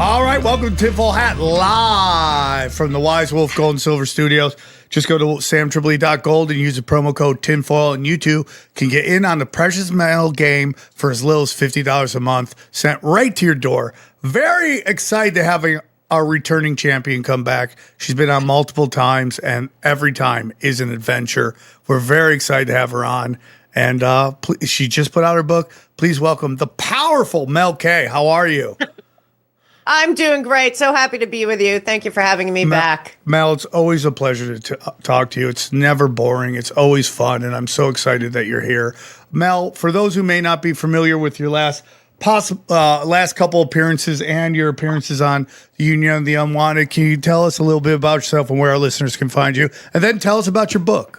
All right, welcome to Tinfoil Hat live from the WiseWolf Gold and Silver Studios. Just go to samtripoli.gold and use the promo code tinfoil, and you too can get in on the precious metal game for as little as $50 a month, sent right to your door. Very excited to have our returning champion come back. She's been on multiple times, and every time is an adventure. We're very excited to have her on, and she just put out her book. Please welcome the powerful Mel K. How are you? I'm doing great. So happy to be with you. Thank you for having me back. Mel, it's always a pleasure to talk to you. It's never boring. It's always fun, and I'm so excited that you're here. Mel, for those who may not be familiar with your last couple appearances and your appearances on the Union of the Unwanted, can you tell us a little bit about yourself and where our listeners can find you? And then tell us about your book.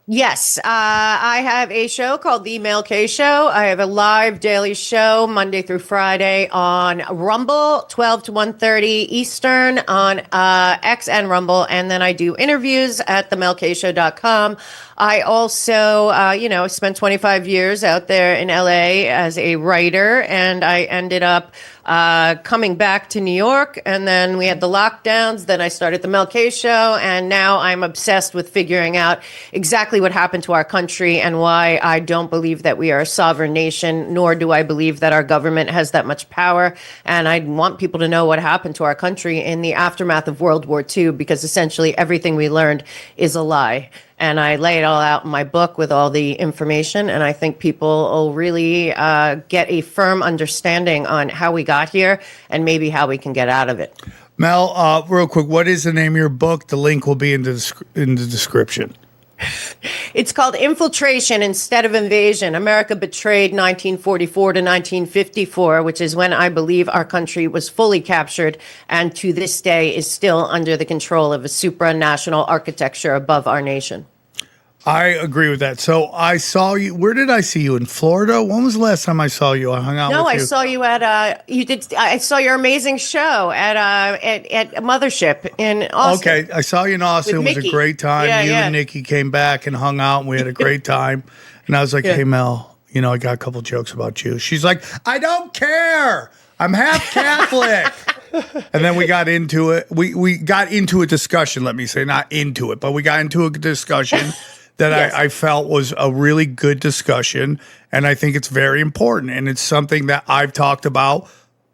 Yes, I have a show called The Mel K Show. I have a live daily show Monday through Friday on Rumble, 12 to 1:30 Eastern on X and Rumble. And then I do interviews at themelkshow.com. I also, spent 25 years out there in LA as a writer, and I ended up coming back to New York, and then we had the lockdowns. Then I started the Mel K Show, and now I'm obsessed with figuring out exactly what happened to our country and why I don't believe that we are a sovereign nation, nor do I believe that our government has that much power. And I want people to know what happened to our country in the aftermath of World War II, because essentially everything we learned is a lie. And I lay it all out in my book with all the information. And I think people will really get a firm understanding on how we got here and maybe how we can get out of it. Mel, real quick, what is the name of your book? The link will be in the description. It's called Infiltration Instead of Invasion. America Betrayed 1944 to 1954, which is when I believe our country was fully captured and to this day is still under the control of a supranational architecture above our nation. I agree with that. So I saw you. Where did I see you? In Florida? When was the last time I saw you? I hung out with you. No, I saw you at I saw your amazing show at Mothership in Austin. Okay, I saw you in Austin. It was a great time. You and Nikki came back and hung out, and we had a great time. And I was like, hey, Mel, I got a couple jokes about you. She's like, I don't care. I'm half Catholic. And then we got into it. We got into a discussion, let me say, not into it, but we got into a discussion that yes. I felt was a really good discussion. And I think it's very important. And it's something that I've talked about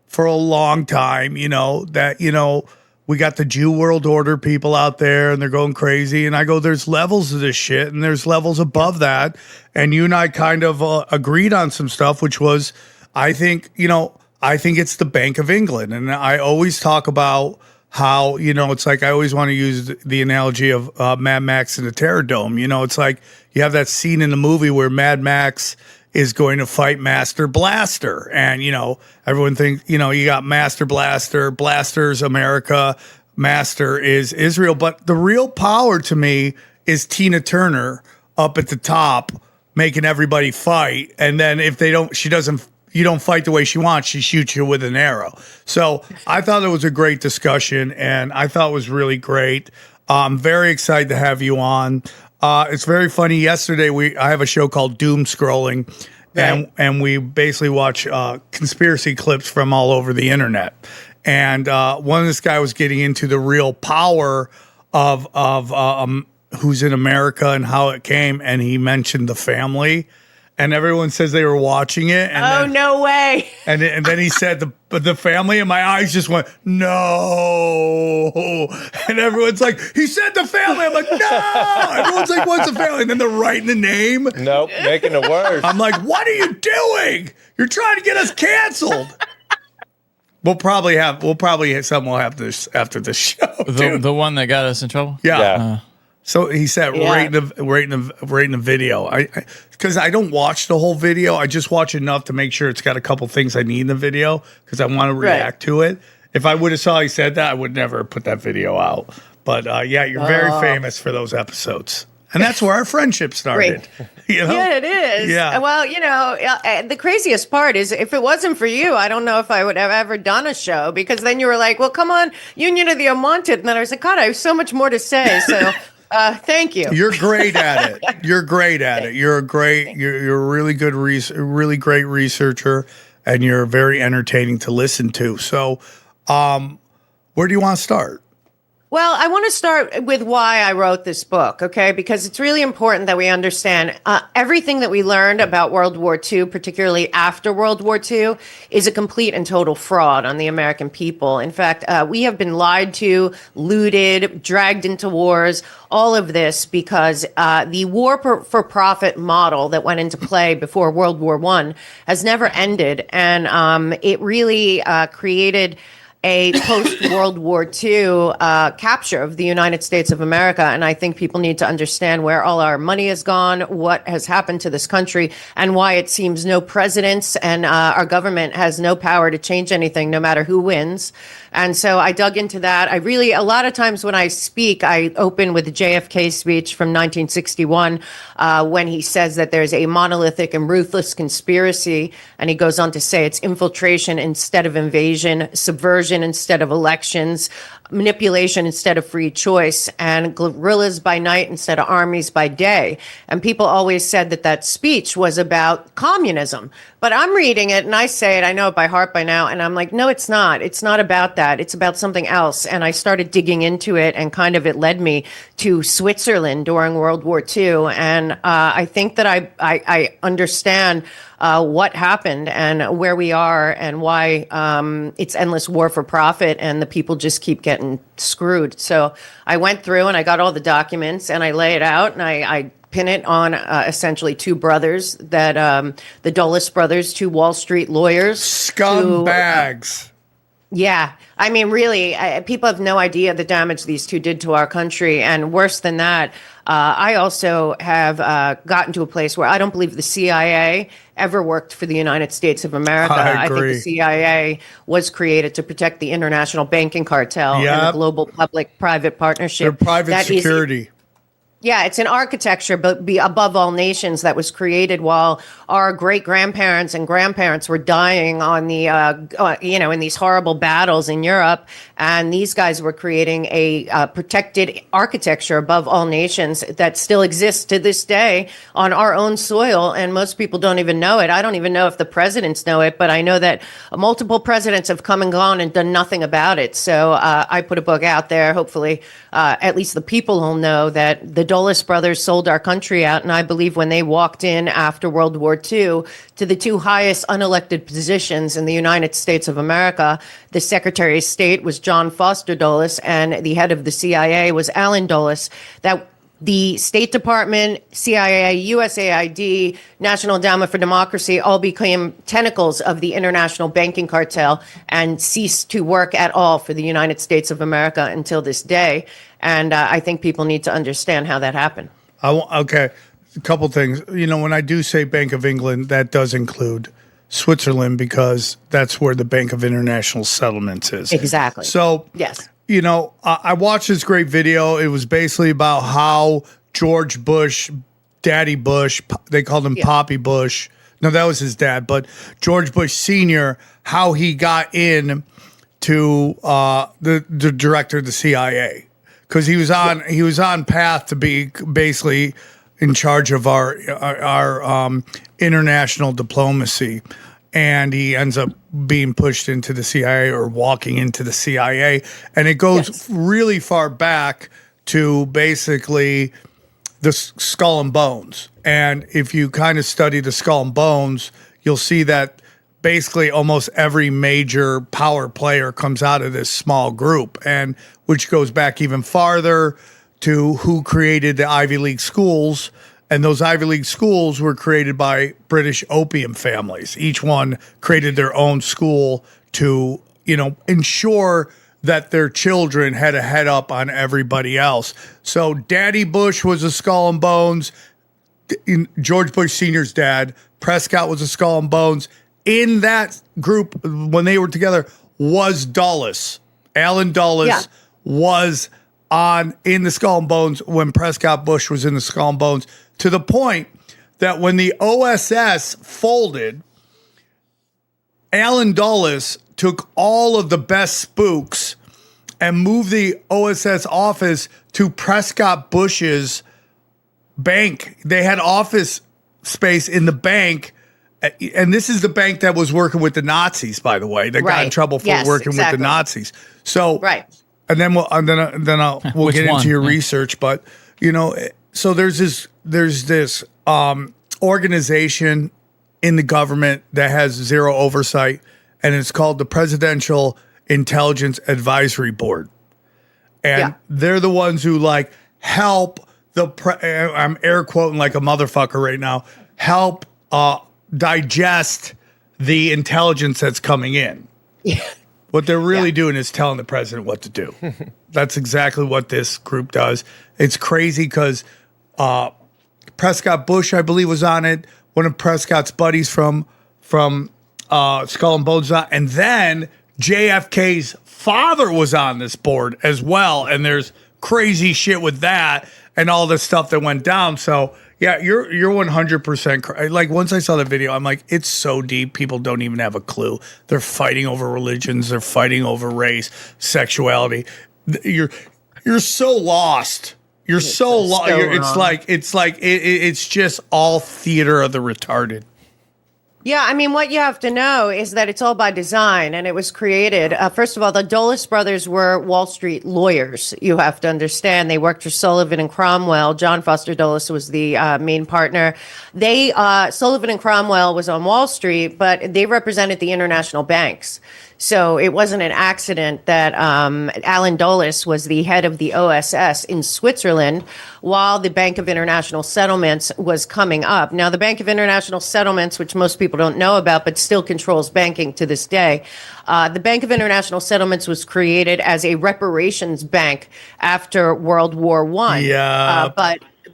for a long time, that, we got the Jew world order people out there and they're going crazy. And I go, there's levels of this shit and there's levels above that. And you and I kind of agreed on some stuff, which was, I think it's the Bank of England. And I always talk about how, it's like I always want to use the analogy of Mad Max in the Terror Dome. It's like you have that scene in the movie where Mad Max is going to fight Master Blaster. And, everyone thinks, you got Master Blaster, Blaster's America, Master is Israel. But the real power to me is Tina Turner up at the top making everybody fight. And then if you don't fight the way she wants, she shoots you with an arrow. So I thought it was a great discussion, and I thought it was really great. I'm very excited to have you on. It's very funny. Yesterday, I have a show called Doom Scrolling, and we basically watch conspiracy clips from all over the internet. And one of this guy was getting into the real power of who's in America and how it came, and he mentioned the family. And everyone says they were watching it. And no way. And then he said, the family, and my eyes just went, no. And everyone's like, he said the family. I'm like, no. Everyone's like, what's the family? And then they're writing the name. Nope, making it worse. I'm like, what are you doing? You're trying to get us canceled. We'll probably something will have this after the show. The one that got us in trouble? Yeah. So he said, rating the video. Because I don't watch the whole video. I just watch enough to make sure it's got a couple things I need in the video because I want to react to it. If I would have saw he said that, I would never put that video out. But you're very famous for those episodes. And that's where our friendship started. Yeah, it is. Yeah. Well, the craziest part is if it wasn't for you, I don't know if I would have ever done a show, because then you were like, well, come on, Union of the Unwanted. And then I was like, God, I have so much more to say. So thank you. You're great at it. You're great at it. You're a really good, really great researcher, and you're very entertaining to listen to. So Where do you want to start? Well, I want to start with why I wrote this book, okay? Because it's really important that we understand everything that we learned about World War II, particularly after World War II, is a complete and total fraud on the American people. In fact, we have been lied to, looted, dragged into wars, all of this because the war for profit model that went into play before World War I has never ended. And it really created a post-World War II capture of the United States of America. And I think people need to understand where all our money has gone, what has happened to this country, and why it seems no presidents and our government has no power to change anything, no matter who wins. And so I dug into that. A lot of times when I speak, I open with the JFK speech from 1961 when he says that there's a monolithic and ruthless conspiracy. And he goes on to say it's infiltration instead of invasion, subversion instead of elections, manipulation instead of free choice, and guerrillas by night instead of armies by day. And people always said that that speech was about communism. But I'm reading it and I say it, I know it by heart by now, and I'm like, no, it's not. It's not about that. It's about something else. And I started digging into it, and kind of it led me to Switzerland during World War II. And I think that I understand what happened and where we are and why it's endless war for profit and the people just keep getting screwed. So I went through and I got all the documents and I lay it out, and I pin it on essentially two brothers that the Dulles brothers, two Wall Street lawyers. Scumbags. Yeah. I mean, really, people have no idea the damage these two did to our country. And worse than that, I also have gotten to a place where I don't believe the CIA ever worked for the United States of America. I think the CIA was created to protect the international banking cartel and the global public-private partnership. Their private security. Yeah, it's an architecture, but be above all nations, that was created while our great grandparents and grandparents were dying on the, in these horrible battles in Europe. And these guys were creating a protected architecture above all nations that still exists to this day on our own soil. And most people don't even know it. I don't even know if the presidents know it, but I know that multiple presidents have come and gone and done nothing about it. So I put a book out there. Hopefully, at least the people will know that the Dulles brothers sold our country out, and I believe when they walked in after World War II to the two highest unelected positions in the United States of America, the Secretary of State was John Foster Dulles, and the head of the CIA was Allen Dulles, that the State Department, CIA, USAID, National Endowment for Democracy all became tentacles of the international banking cartel and ceased to work at all for the United States of America until this day. And I think people need to understand how that happened. Okay, a couple things. When I do say Bank of England, that does include Switzerland because that's where the Bank of International Settlements is. Exactly. So, yes. I watched this great video. It was basically about how George Bush, Daddy Bush, they called him Poppy Bush. No, that was his dad, but George Bush Sr., how he got in to the director of the CIA. Because he was on path to be basically in charge of our international diplomacy, and he ends up being pushed into the CIA or walking into the CIA, and it goes really far back to basically the Skull and Bones. And if you kind of study the Skull and Bones, you'll see that basically almost every major power player comes out of this small group, and which goes back even farther to who created the Ivy League schools. And those Ivy League schools were created by British opium families. Each one created their own school to, ensure that their children had a head up on everybody else. So Daddy Bush was a Skull and Bones. George Bush Sr.'s dad, Prescott, was a Skull and Bones. In that group, when they were together, was Dulles. Allen Dulles was in the Skull and Bones when Prescott Bush was in the Skull and Bones, to the point that when the OSS folded, Allen Dulles took all of the best spooks and moved the OSS office to Prescott Bush's bank. They had office space in the bank and this is the bank that was working with the Nazis, by the way, that got in trouble for working with the Nazis. So, and then we'll get into your research, but so there's this organization in the government that has zero oversight, and it's called the Presidential Intelligence Advisory Board, and they're the ones who help I'm air quoting like a motherfucker right now, help digest the intelligence that's coming in. What they're really doing is telling the president what to do. That's exactly what this group does. It's crazy because Prescott Bush, I believe, was on it. One of Prescott's buddies from Skull and Bones, and then JFK's father was on this board as well. And there's crazy shit with that and all the stuff that went down. So yeah, you're 100% like, once I saw the video, I'm like, it's so deep. People don't even have a clue. They're fighting over religions. They're fighting over race, sexuality. You're so lost. You're so lost. It's just all theater of the retarded. Yeah, I mean, what you have to know is that it's all by design, and it was created. First of all, the Dulles brothers were Wall Street lawyers. You have to understand. They worked for Sullivan and Cromwell. John Foster Dulles was the main partner. Sullivan and Cromwell was on Wall Street, but they represented the international banks. So it wasn't an accident that Alan Dulles was the head of the OSS in Switzerland while the Bank of International Settlements was coming up. Now, the Bank of International Settlements, which most people don't know about, but still controls banking to this day, the Bank of International Settlements was created as a reparations bank after World War I. Yeah.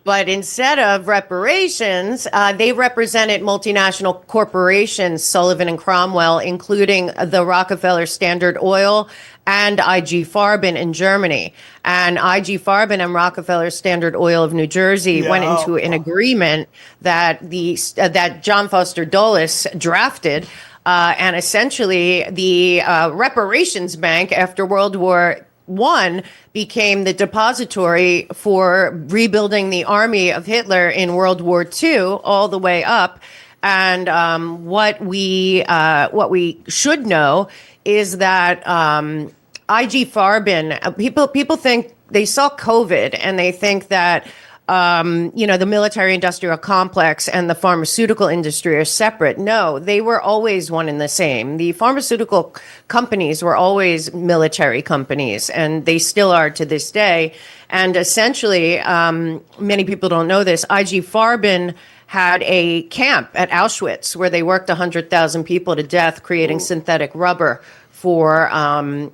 But instead of reparations, they represented multinational corporations, Sullivan and Cromwell, including the Rockefeller Standard Oil and IG Farben in Germany. And IG Farben and Rockefeller Standard Oil of New Jersey went into an agreement that that John Foster Dulles drafted. And essentially, the reparations bank after World War I became the depository for rebuilding the army of Hitler in World War II all the way up. And what we should know is that IG Farben, people think they saw COVID and they think that the military-industrial complex and the pharmaceutical industry are separate. No, they were always one and the same. The pharmaceutical companies were always military companies, and they still are to this day. And essentially, many people don't know this, IG Farben had a camp at Auschwitz where they worked 100,000 people to death creating synthetic rubber for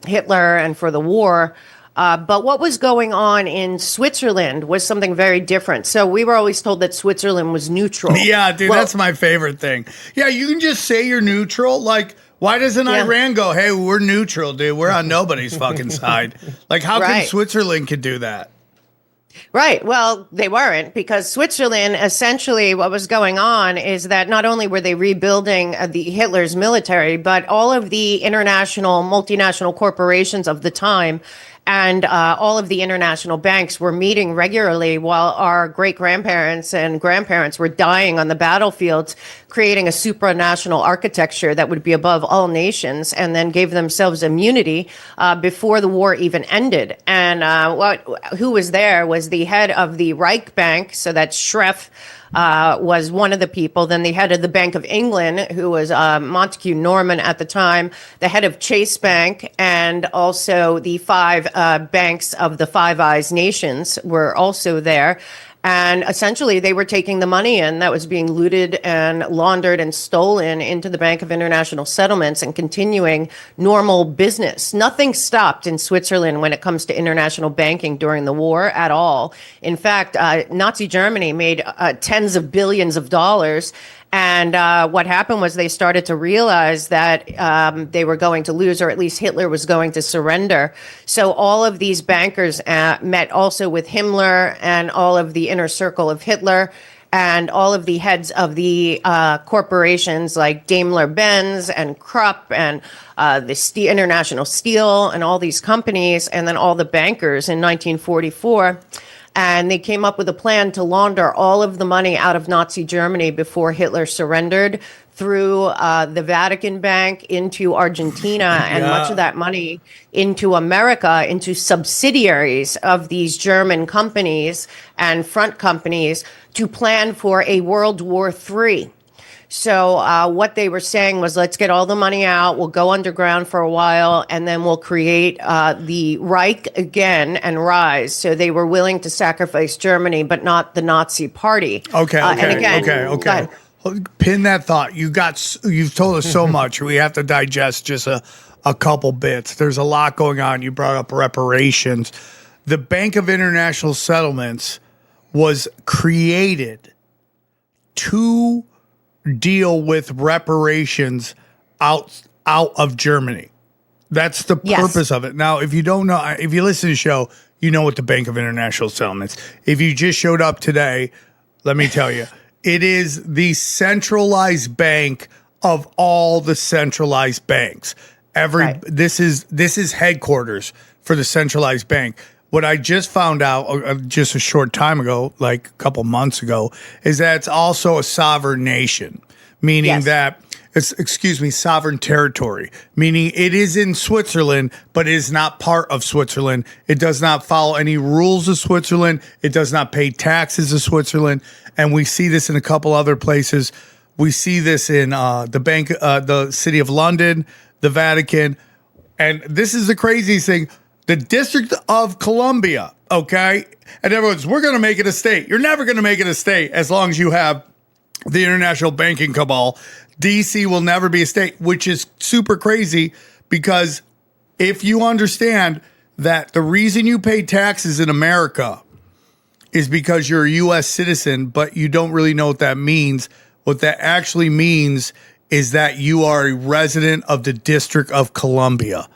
Hitler and for the war. But what was going on in Switzerland was something very different. So we were always told that Switzerland was neutral. Yeah, dude, that's my favorite thing. Yeah, you can just say you're neutral. Like, why doesn't Iran go, hey, we're neutral, dude. We're on nobody's fucking side. Like, how can Switzerland could do that? Right. Well, they weren't, because Switzerland, essentially what was going on is that not only were they rebuilding the Hitler's military, but all of the international multinational corporations of the time and all of the international banks were meeting regularly while our great-grandparents and grandparents were dying on the battlefields, creating a supranational architecture that would be above all nations, and then gave themselves immunity before the war even ended. And who was there was the head of the Reich Bank, so that's Schreff, was one of the people. Then the head of the Bank of England, who was Montague Norman at the time, the head of Chase Bank, and also the five banks of the Five Eyes nations were also there. And essentially, they were taking the money in that was being looted and laundered and stolen into the Bank of International Settlements and continuing normal business. Nothing stopped in Switzerland when it comes to international banking during the war at all. In fact, Nazi Germany made tens of billions of dollars. And what happened was they started to realize that they were going to lose, or at least Hitler was going to surrender. So all of these bankers met also with Himmler and all of the inner circle of Hitler and all of the heads of the corporations like Daimler-Benz and Krupp and the International Steel and all these companies, and then all the bankers in 1944. And they came up with a plan to launder all of the money out of Nazi Germany before Hitler surrendered through the Vatican Bank into Argentina, and much of that money into America, into subsidiaries of these German companies and front companies to plan for a World War III. So what they were saying was, let's get all the money out, we'll go underground for a while, and then we'll create the Reich again and rise. So they were willing to sacrifice Germany, but not the Nazi party. Okay. Pin that thought. You've told us so much. We have to digest just a couple bits. There's a lot going on. You brought up reparations. The Bank of International Settlements was created to deal with reparations out of Germany. That's the purpose of it. Now, if you don't know, if you listen to the show, you know what the Bank of International Settlements. If you just showed up today, let me tell you, it is the centralized bank of all the centralized banks. This is headquarters for the centralized bank. What I just found out just a short time ago, like a couple months ago, is that it's also a sovereign nation, meaning that it's, sovereign territory, meaning it is in Switzerland, but it is not part of Switzerland. It does not follow any rules of Switzerland. It does not pay taxes of Switzerland. And we see this in a couple other places. We see this in the City of London, the Vatican. And this is the craziest thing. The District of Columbia, okay? And everyone's, we're going to make it a state. You're never going to make it a state as long as you have the international banking cabal. DC will never be a state, which is super crazy, because if you understand that the reason you pay taxes in America is because you're a U.S. citizen, but you don't really know what that means. What that actually means is that you are a resident of the District of Columbia.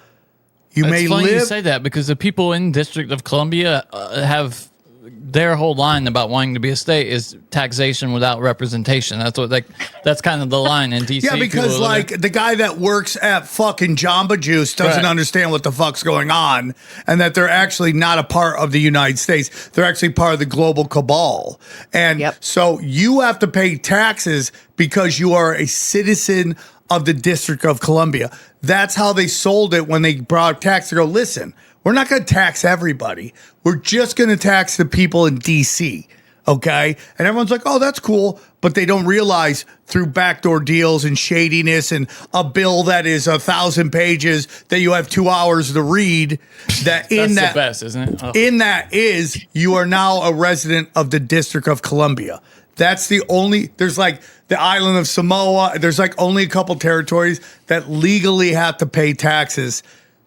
It's funny you say that, because the people in District of Columbia have their whole line about wanting to be a state is taxation without representation. That's kind of the line in DC. Yeah, because the guy that works at fucking Jamba Juice doesn't understand what the fuck's going on, and that they're actually not a part of the United States. They're actually part of the global cabal. And so you have to pay taxes because you are a citizen of the District of Columbia. That's how they sold it when they brought tax. They go, listen, we're not going to tax everybody. We're just going to tax the people in D.C., okay? And everyone's like, oh, that's cool. But they don't realize through backdoor deals and shadiness and a bill that is 1,000 pages that you have 2 hours to read, that in that's the best, isn't it? Oh. In that is, you are now a resident of the District of Columbia. That's the only, there's like the island of Samoa. There's like only a couple territories that legally have to pay taxes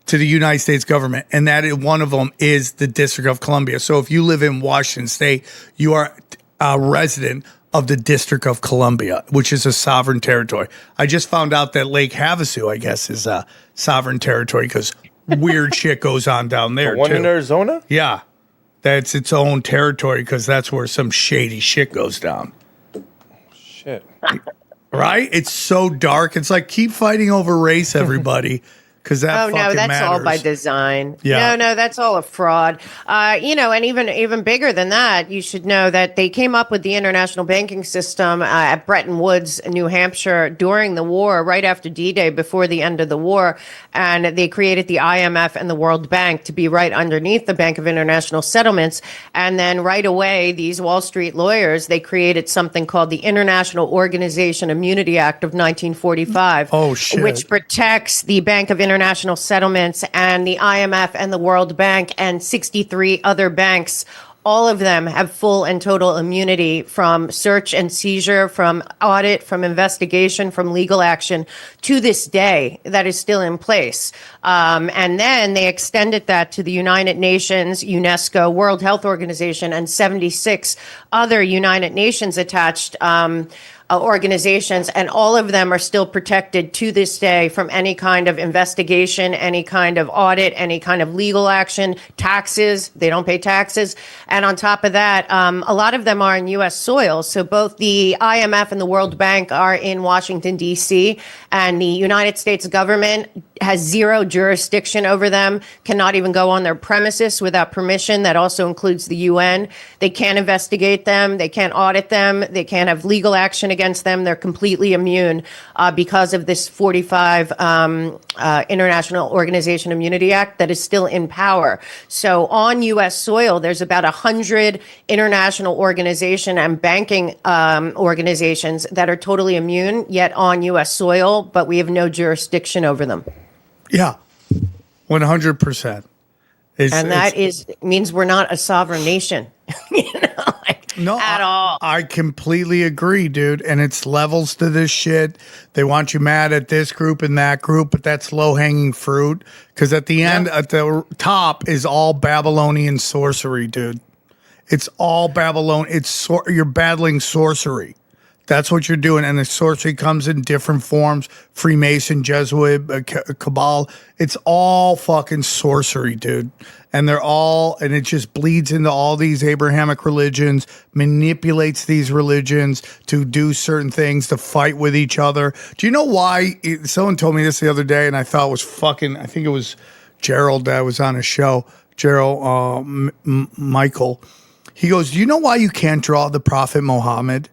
to the United States government. And one of them is the District of Columbia. So if you live in Washington State, you are a resident of the District of Columbia, which is a sovereign territory. I just found out that Lake Havasu, I guess, is a sovereign territory because weird shit goes on down there. The one in Arizona? Yeah. That's its own territory because that's where some shady shit goes down. Shit. Right? It's so dark. It's like, keep fighting over race, everybody. Because that fucking that's matters. all by design. Yeah. No, that's all a fraud. And even bigger than that, you should know that they came up with the international banking system at Bretton Woods, New Hampshire, during the war, right after D-Day, before the end of the war, and they created the IMF and the World Bank to be right underneath the Bank of International Settlements. And then right away, these Wall Street lawyers, they created something called the International Organization Immunity Act of 1945, which protects the Bank of International Settlements and the IMF and the World Bank and 63 other banks. All of them have full and total immunity from search and seizure, from audit, from investigation, from legal action to this day. That is still in place. And then they extended that to the United Nations, UNESCO, World Health Organization, and 76 other United Nations attached organizations, and all of them are still protected to this day from any kind of investigation, any kind of audit, any kind of legal action, taxes. They don't pay taxes. And on top of that, a lot of them are in U.S. soil. So both the IMF and the World Bank are in Washington, D.C., and the United States government has zero jurisdiction over them, cannot even go on their premises without permission. That also includes the UN. They can't investigate them. They can't audit them. They can't have legal action against against them. They're completely immune because of this 45 International Organization Immunity Act that is still in power. So on U.S. soil, there's about 100 international organization and banking organizations that are totally immune, yet on U.S. soil, but we have no jurisdiction over them. Yeah, 100%. And that means we're not a sovereign nation, at all. I completely agree, dude. And it's levels to this shit. They want you mad at this group and that group, but that's low-hanging fruit. Because at the end, at the top is all Babylonian sorcery, dude. It's all Babylon. You're battling sorcery. That's what you're doing. And the sorcery comes in different forms. Freemason, Jesuit, Cabal. It's all fucking sorcery, dude. And and it just bleeds into all these Abrahamic religions, manipulates these religions to do certain things, to fight with each other. Do you know why? Someone told me this the other day, and I thought it was fucking, I think it was Gerald that was on a show, Gerald Michael. He goes, do you know why you can't draw the Prophet Muhammad?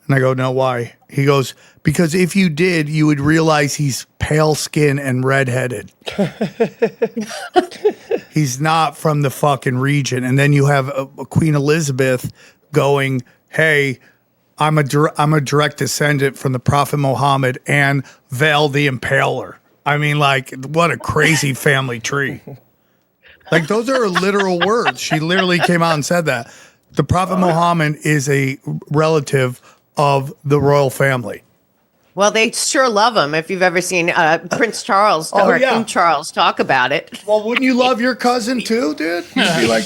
And I go, no, why? He goes, because if you did, you would realize he's pale skin and redheaded. He's not from the fucking region. And then you have a Queen Elizabeth going, hey, I'm a direct descendant from the Prophet Muhammad and Vel the Impaler. I mean, like, what a crazy family tree. Like, those are literal words. She literally came out and said that. The Prophet Muhammad is a relative of the royal family. Well, they sure love him. If you've ever seen Prince Charles King Charles talk about it. Well, wouldn't you love your cousin too, dude? You'd be like,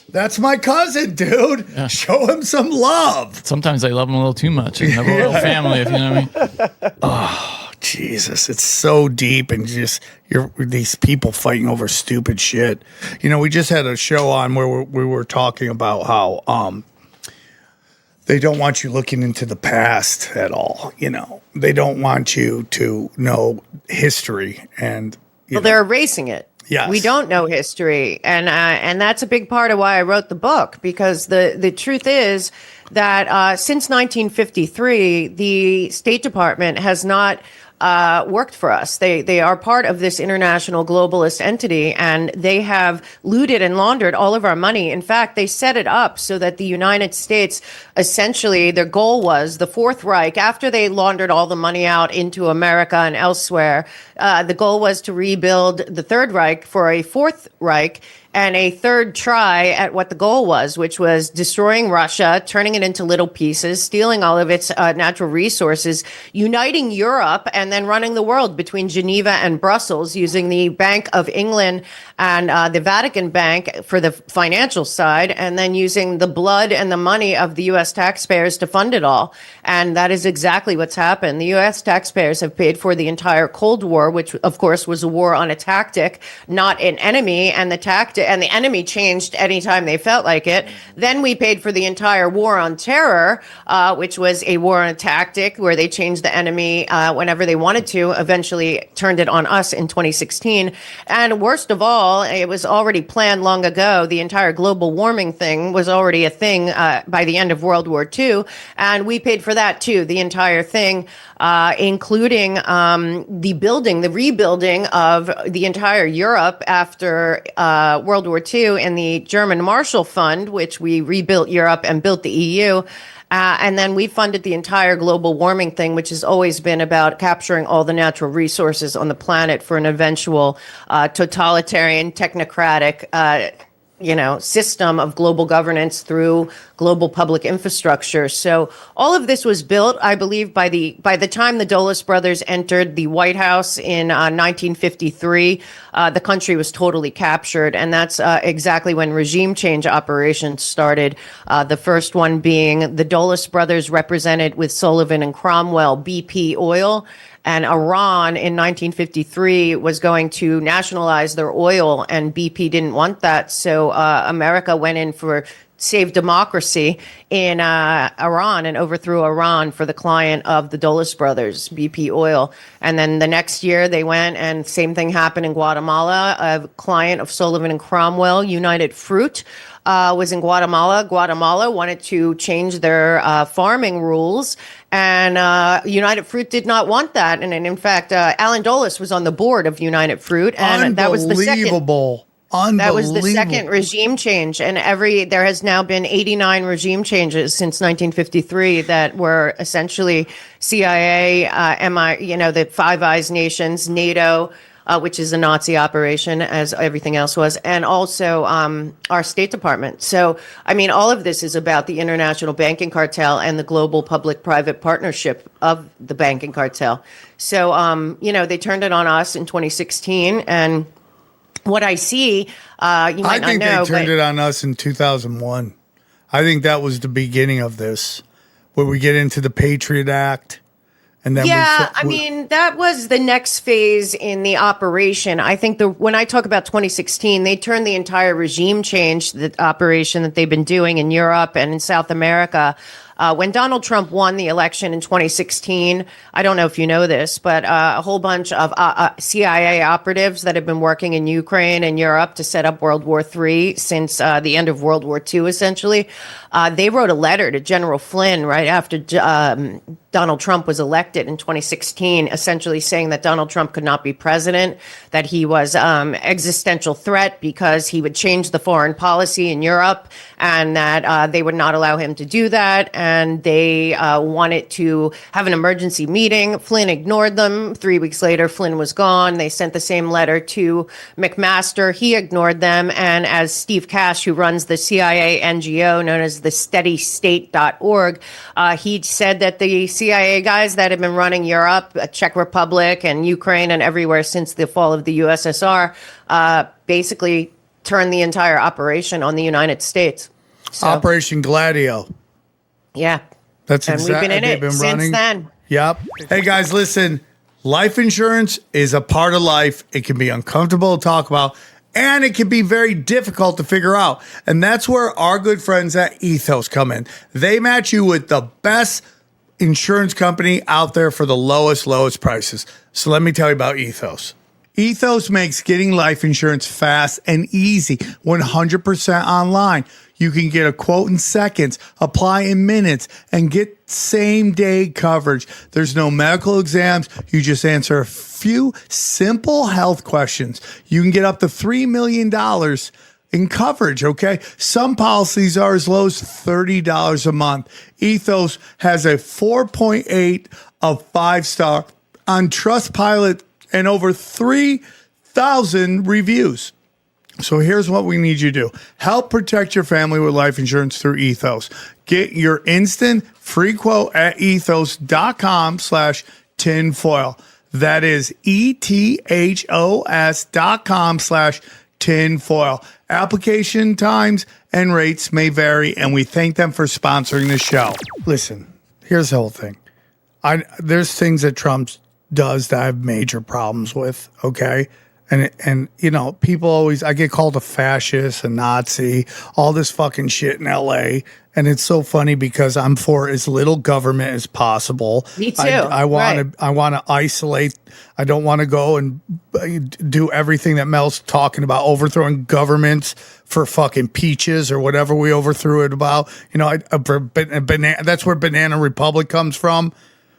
that's my cousin, dude. Yeah. Show him some love. Sometimes they love him a little too much in the royal family, if you know what I mean. Oh, Jesus. It's so deep, and you're these people fighting over stupid shit. You know, we just had a show on where we were talking about how they don't want you looking into the past at all. You know, they don't want you to know history, and they're erasing it. Yes. We don't know history, and that's a big part of why I wrote the book, because the truth is that since 1953, the State Department has not worked for us. They are part of this international globalist entity, and they have looted and laundered all of our money. In fact, they set it up so that the United States, essentially, their goal was the Fourth Reich. After they laundered all the money out into America and elsewhere, the goal was to rebuild the Third Reich for a Fourth Reich, and a third try at what the goal was, which was destroying Russia, turning it into little pieces, stealing all of its natural resources, uniting Europe, and then running the world between Geneva and Brussels, using the Bank of England and the Vatican Bank for the financial side, and then using the blood and the money of the U.S. taxpayers to fund it all. And that is exactly what's happened. The U.S. taxpayers have paid for the entire Cold War, which, of course, was a war on a tactic, not an enemy, and the enemy changed anytime they felt like it. Then we paid for the entire war on terror, which was a war on a tactic where they changed the enemy whenever they wanted to, eventually turned it on us in 2016. And worst of all, it was already planned long ago. The entire global warming thing was already a thing by the end of World War II. And we paid for that too, the entire thing, including the rebuilding of the entire Europe after World War II, and the German Marshall Fund, which we rebuilt Europe and built the EU. And then we funded the entire global warming thing, which has always been about capturing all the natural resources on the planet for an eventual totalitarian, technocratic system of global governance through global public infrastructure. So all of this was built, I believe, by the time the Dulles brothers entered the White House in 1953, the country was totally captured. And that's exactly when regime change operations started. The first one being the Dulles brothers represented with Sullivan and Cromwell BP Oil. And Iran in 1953 was going to nationalize their oil, and BP didn't want that. So America went in save democracy in Iran and overthrew Iran for the client of the Dulles brothers, BP Oil. And then the next year they went and same thing happened in Guatemala. A client of Sullivan and Cromwell, United Fruit, was in Guatemala. Guatemala wanted to change their farming rules, and United Fruit did not want that. And in fact, Alan Dulles was on the board of United Fruit, and that was the second. That was the second regime change, and there has now been 89 regime changes since 1953 that were essentially CIA, the Five Eyes nations, NATO, which is a Nazi operation, as everything else was, and also our State Department. So, I mean, all of this is about the international banking cartel and the global public-private partnership of the banking cartel. So, they turned it on us in 2016, and what I see, you might not know. I think they turned it on us in 2001. I think that was the beginning of this, where we get into the Patriot Act. And then that was the next phase in the operation. I think when I talk about 2016, they turned the entire regime change, the operation that they've been doing in Europe and in South America. When Donald Trump won the election in 2016, I don't know if you know this, but a whole bunch of CIA operatives that have been working in Ukraine and Europe to set up World War III since the end of World War II, essentially, they wrote a letter to General Flynn right after Donald Trump was elected in 2016, essentially saying that Donald Trump could not be president, that he was existential threat because he would change the foreign policy in Europe, and that they would not allow him to do that. And they wanted to have an emergency meeting. Flynn ignored them. 3 weeks later, Flynn was gone. They sent the same letter to McMaster. He ignored them. And as Steve Cash, who runs the CIA NGO known as the steadystate.org, he said that the CIA guys that have been running Europe, Czech Republic, and Ukraine and everywhere since the fall of the USSR basically turned the entire operation on the United States. So, Operation Gladio. Yeah. That's and we've been in it since then. Yep. Hey, guys, listen. Life insurance is a part of life. It can be uncomfortable to talk about, and it can be very difficult to figure out. And that's where our good friends at Ethos come in. They match you with the best insurance company out there for the lowest prices. So let me tell you about Ethos. Ethos makes getting life insurance fast and easy, 100% online. You can get a quote in seconds, apply in minutes, and get same-day coverage. There's no medical exams. You just answer a few simple health questions. You can get up to $3 million in coverage, okay? Some policies are as low as $30 a month. Ethos has a 4.8 of 5-star on Trustpilot and over 3,000 reviews. So here's what we need you to do. Help protect your family with life insurance through Ethos. Get your instant free quote at ethos.com/tinfoil. That is ethos.com/tinfoil. Application times and rates may vary, and we thank them for sponsoring the show. Listen, here's the whole thing. There's things that Trump does that I have major problems with, okay? And people always, I get called a fascist, a Nazi, all this fucking shit in LA. And it's so funny because I'm for as little government as possible. Me too. I want to isolate. I don't want to go and do everything that Mel's talking about, overthrowing governments for fucking peaches or whatever we overthrew it about. That's where Banana Republic comes from.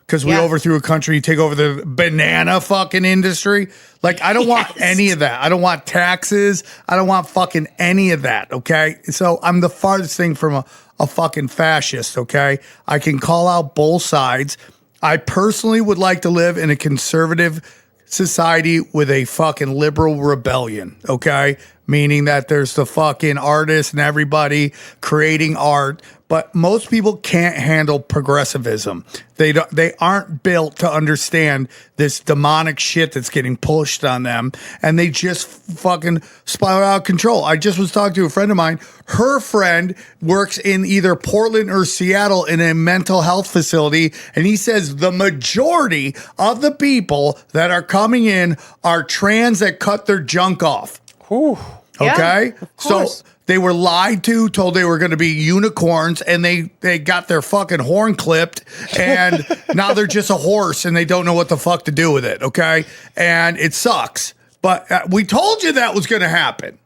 Because we overthrew a country, take over the banana fucking industry. Like, I don't want any of that. I don't want taxes. I don't want fucking any of that, okay? So I'm the farthest thing from a fucking fascist, okay? I can call out both sides. I personally would like to live in a conservative society with a fucking liberal rebellion, okay? Meaning that there's the fucking artists and everybody creating art. But most people can't handle progressivism. They aren't built to understand this demonic shit that's getting pushed on them, and they just fucking spiral out of control. I just was talking to a friend of mine. Her friend works in either Portland or Seattle in a mental health facility, and he says the majority of the people that are coming in are trans that cut their junk off. Whew. Okay? Of So course. they were lied to, told they were going to be unicorns, and they got their fucking horn clipped, and now they're just a horse, and they don't know what the fuck to do with it, okay? And it sucks. But we told you that was going to happen.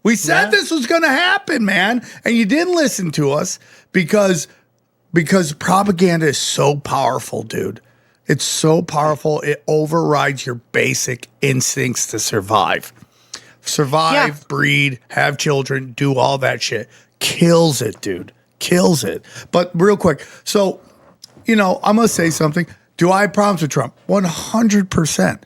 We said this was going to happen, man, and you didn't listen to us because propaganda is so powerful, dude. It's so powerful. It overrides your basic instincts to survive. Breed, have children, do all that shit. Kills it, dude. Kills it. But real quick, so, I'm going to say something. Do I have problems with Trump? 100%.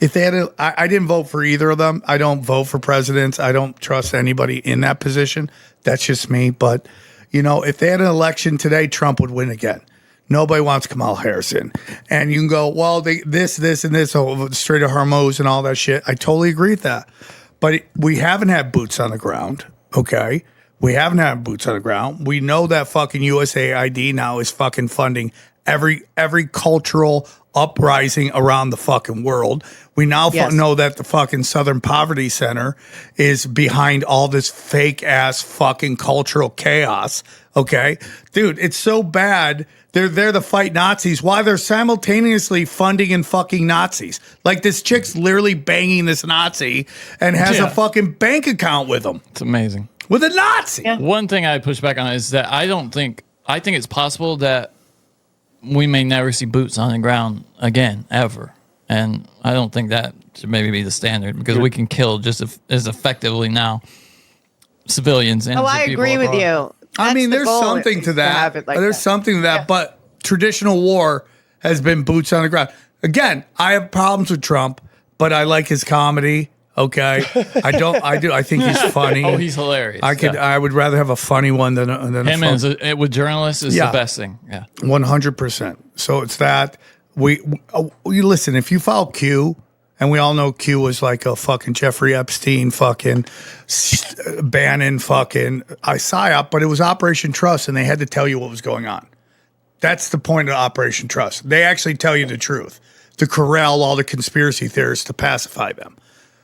If they had I didn't vote for either of them. I don't vote for presidents. I don't trust anybody in that position. That's just me. But, if they had an election today, Trump would win again. Nobody wants Kamala Harris in. And you can go, well, this, and this, Strait of Hormuz and all that shit. I totally agree with that. But we haven't had boots on the ground, okay? We haven't had boots on the ground. We know that fucking USAID now is fucking funding every cultural uprising around the fucking world. We now know that the fucking Southern Poverty Center is behind all this fake ass fucking cultural chaos, okay? Dude, it's so bad. They're there to fight Nazis while they're simultaneously funding and fucking Nazis. Like this chick's literally banging this Nazi and has a fucking bank account with him. It's amazing. With a Nazi. Yeah. One thing I push back on is that I think it's possible that we may never see boots on the ground again, ever. And I don't think that should maybe be the standard because we can kill just as effectively now civilians. And I agree with you. I mean, there's something to that. There's something to that, but traditional war has been boots on the ground. Again, I have problems with Trump, but I like his comedy. Okay, I do. I think he's funny. Oh, he's hilarious. I would rather have a funny one than him a fun. with journalists is the best thing. Yeah, 100%. So it's that we listen. If you follow Q, and we all know Q was like a fucking Jeffrey Epstein, fucking Bannon, fucking PSYOP, but it was Operation Trust, and they had to tell you what was going on. That's the point of Operation Trust. They actually tell you the truth to corral all the conspiracy theorists to pacify them.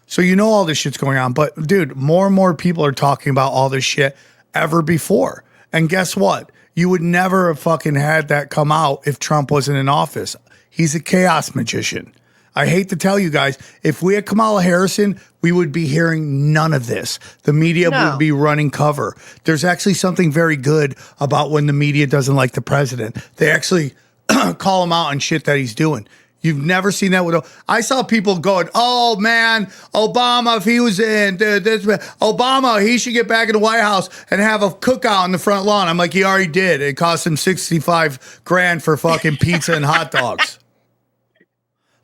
So all this shit's going on. But, dude, more and more people are talking about all this shit ever before. And guess what? You would never have fucking had that come out if Trump wasn't in office. He's a chaos magician. I hate to tell you guys, if we had Kamala Harris, we would be hearing none of this. The media would be running cover. There's actually something very good about when the media doesn't like the president. They actually call him out on shit that he's doing. You've never seen that I saw people going, oh man, Obama, if he was in, Obama, he should get back in the White House and have a cookout on the front lawn. I'm like, he already did. It cost him $65,000 for fucking pizza and hot dogs.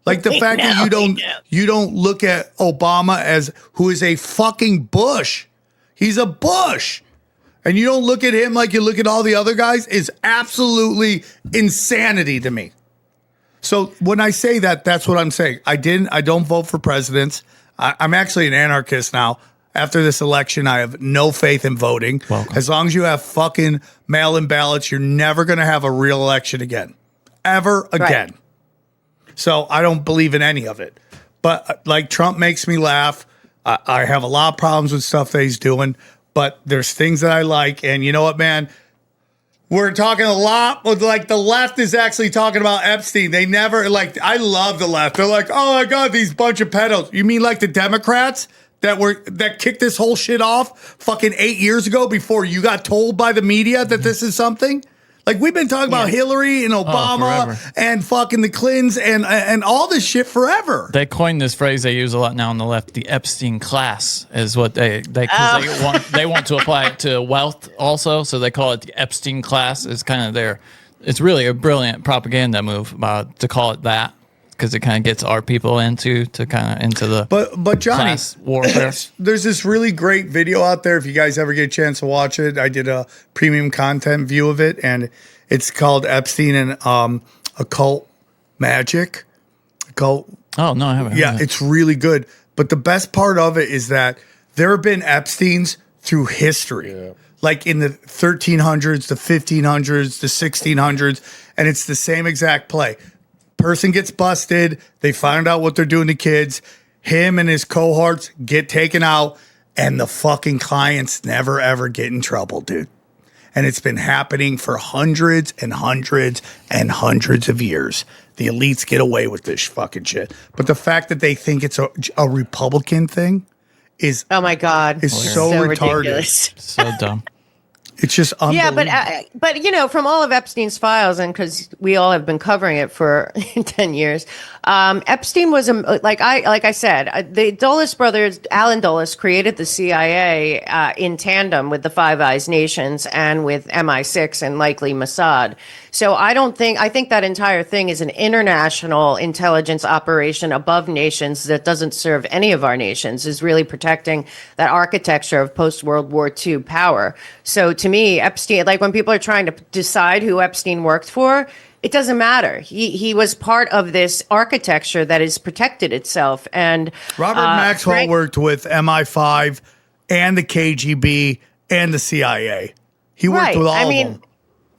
Like the fact that you don't look at Obama as who is a fucking Bush. He's a Bush. And you don't look at him like you look at all the other guys is absolutely insanity to me. So when I say that, that's what I'm saying. I don't vote for presidents. I'm actually an anarchist now. After this election, I have no faith in voting. Welcome. As long as you have fucking mail-in ballots, you're never going to have a real election again. Ever again. Right. So I don't believe in any of it. But like Trump makes me laugh. I have a lot of problems with stuff that he's doing. But there's things that I like. And you know what, man? We're talking a lot with the left is actually talking about Epstein. They never I love the left. They're like, oh my God, these bunch of pedos. You mean like the Democrats that kicked this whole shit off fucking 8 years ago before you got told by the media that this is something? Like we've been talking about Hillary and Obama and fucking the Clintons and all this shit forever. They coined this phrase they use a lot now on the left. The Epstein class is what they want to apply it to wealth also. So they call it the Epstein class. It's kind of it's really a brilliant propaganda move to call it that because it kind of gets our people into the but Johnny, class warfare. There's this really great video out there. If you guys ever get a chance to watch it, I did a premium content view of it, and it's called Epstein and Occult Magic. Occult. Oh no, I haven't. Yeah, it's really good. But the best part of it is that there have been Epsteins through history. Yeah. Like in the 1300s, the 1500s, the 1600s, and it's the same exact play. Person gets busted. They find out what they're doing to kids. Him and his cohorts get taken out. and the fucking clients never ever get in trouble, dude. And it's been happening for hundreds and hundreds and hundreds of years. The elites get away with this fucking shit. But the fact that they think it's a Republican thing is, oh my God, is so retarded. ridiculous. So dumb. It's just unbelievable. Yeah, but you know, from all of Epstein's files, and because we all have been covering it for 10 years, Epstein was like I said, the Dulles brothers, Alan Dulles, created the CIA in tandem with the Five Eyes nations and with MI6 and likely Mossad. So I think that entire thing is an international intelligence operation above nations that doesn't serve any of our nations, is really protecting that architecture of post-World War II power. So to me, Epstein, like when people are trying to decide who Epstein worked for, it doesn't matter. He was part of this architecture that has protected itself. And Robert Maxwell worked with MI5 and the KGB and the CIA. He worked with all of them.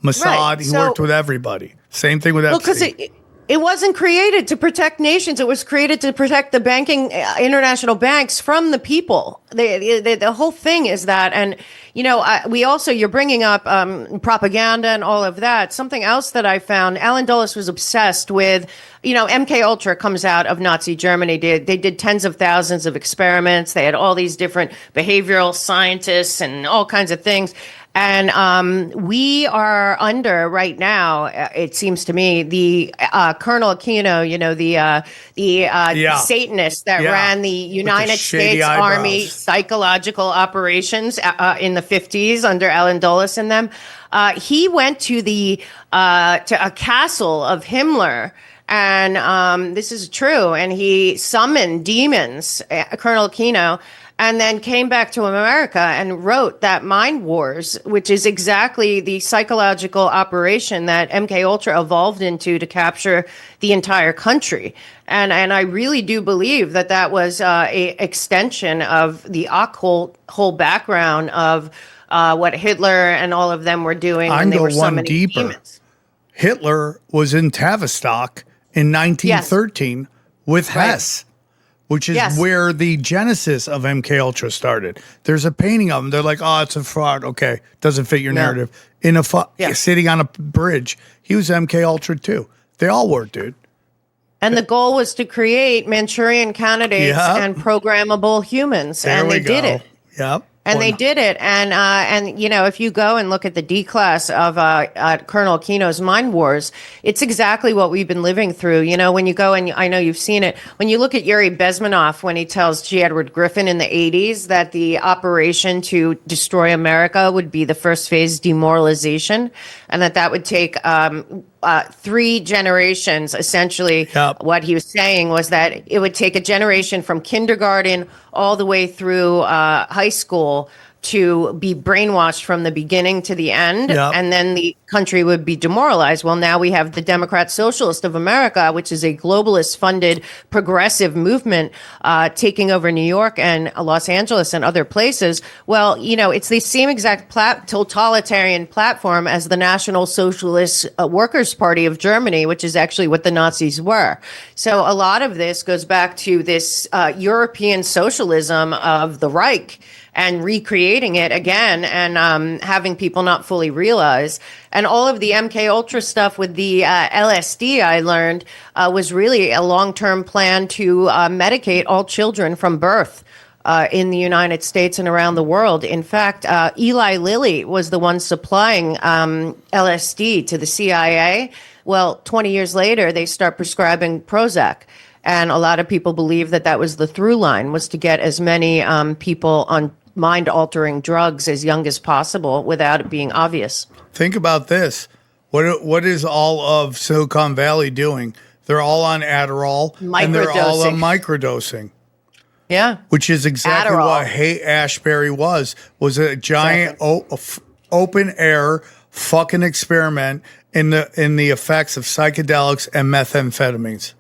Mossad, he worked with everybody. Same thing with Epstein. Because it wasn't created to protect nations. It was created to protect the banking, international banks from the people. The whole thing is that. And, you know, we also, you're bringing up propaganda and all of that. Something else that I found, Alan Dulles was obsessed with, you know, MK Ultra comes out of Nazi Germany. They did tens of thousands of experiments. They had all these different behavioral scientists and all kinds of things. And we are under right now, it seems to me, the Colonel Aquino, you know, the Satanist that ran the United States Army psychological operations in the 50s under Alan Dulles and them. He went to to a castle of Himmler. And this is true. And he summoned demons, Colonel Aquino, and then came back to America and wrote that Mind Wars, which is exactly the psychological operation that MK Ultra evolved into to capture the entire country. And I really do believe that that was a extension of the whole background of what Hitler and all of them were doing when they were summoning demons. Hitler was in Tavistock in 1913 with Hess. Which is where the genesis of MK Ultra started. There's a painting of him. They're like, oh, it's a fraud. Okay, doesn't fit your narrative. In sitting on a bridge, he was MK Ultra too. They all were, dude. And the goal was to create Manchurian candidates and programmable humans, and they did it. Yep. And they did it. And you know, if you go and look at the D-class of Colonel Aquino's Mind Wars, it's exactly what we've been living through. You know, when you go and I know you've seen it, when you look at Yuri Bezmenov, when he tells G. Edward Griffin in the 80s that the operation to destroy America would be the first phase demoralization, and that would take 3 generations, essentially. What he was saying was that it would take a generation from kindergarten all the way through high school to be brainwashed from the beginning to the end, and then the country would be demoralized. Well, now we have the Democrat Socialist of America, which is a globalist-funded progressive movement taking over New York and Los Angeles and other places. Well, you know, it's the same exact totalitarian platform as the National Socialist Workers' Party of Germany, which is actually what the Nazis were. So a lot of this goes back to this European socialism of the Reich, and recreating it again and having people not fully realize. And all of the MK Ultra stuff with the LSD, I learned, was really a long-term plan to medicate all children from birth in the United States and around the world. In fact, Eli Lilly was the one supplying LSD to the CIA. Well, 20 years later, they start prescribing Prozac. And a lot of people believe that that was the through line, was to get as many people on mind-altering drugs as young as possible without it being obvious. Think about this. What is all of Silicon Valley doing? They're all on Adderall, and they're all on microdosing. Yeah. Which is exactly what Haight-Ashbury was a giant open-air fucking experiment in the effects of psychedelics and methamphetamines.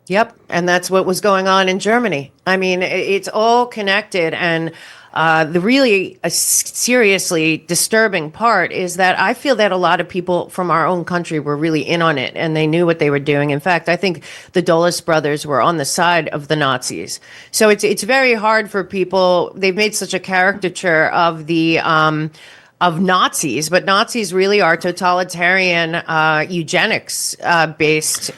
Yep. And that's what was going on in Germany. I mean, it's all connected. And the really seriously disturbing part is that I feel that a lot of people from our own country were really in on it and they knew what they were doing. In fact, I think the Dulles brothers were on the side of the Nazis. So it's very hard for people. They've made such a caricature of the of Nazis, but Nazis really are totalitarian, eugenics based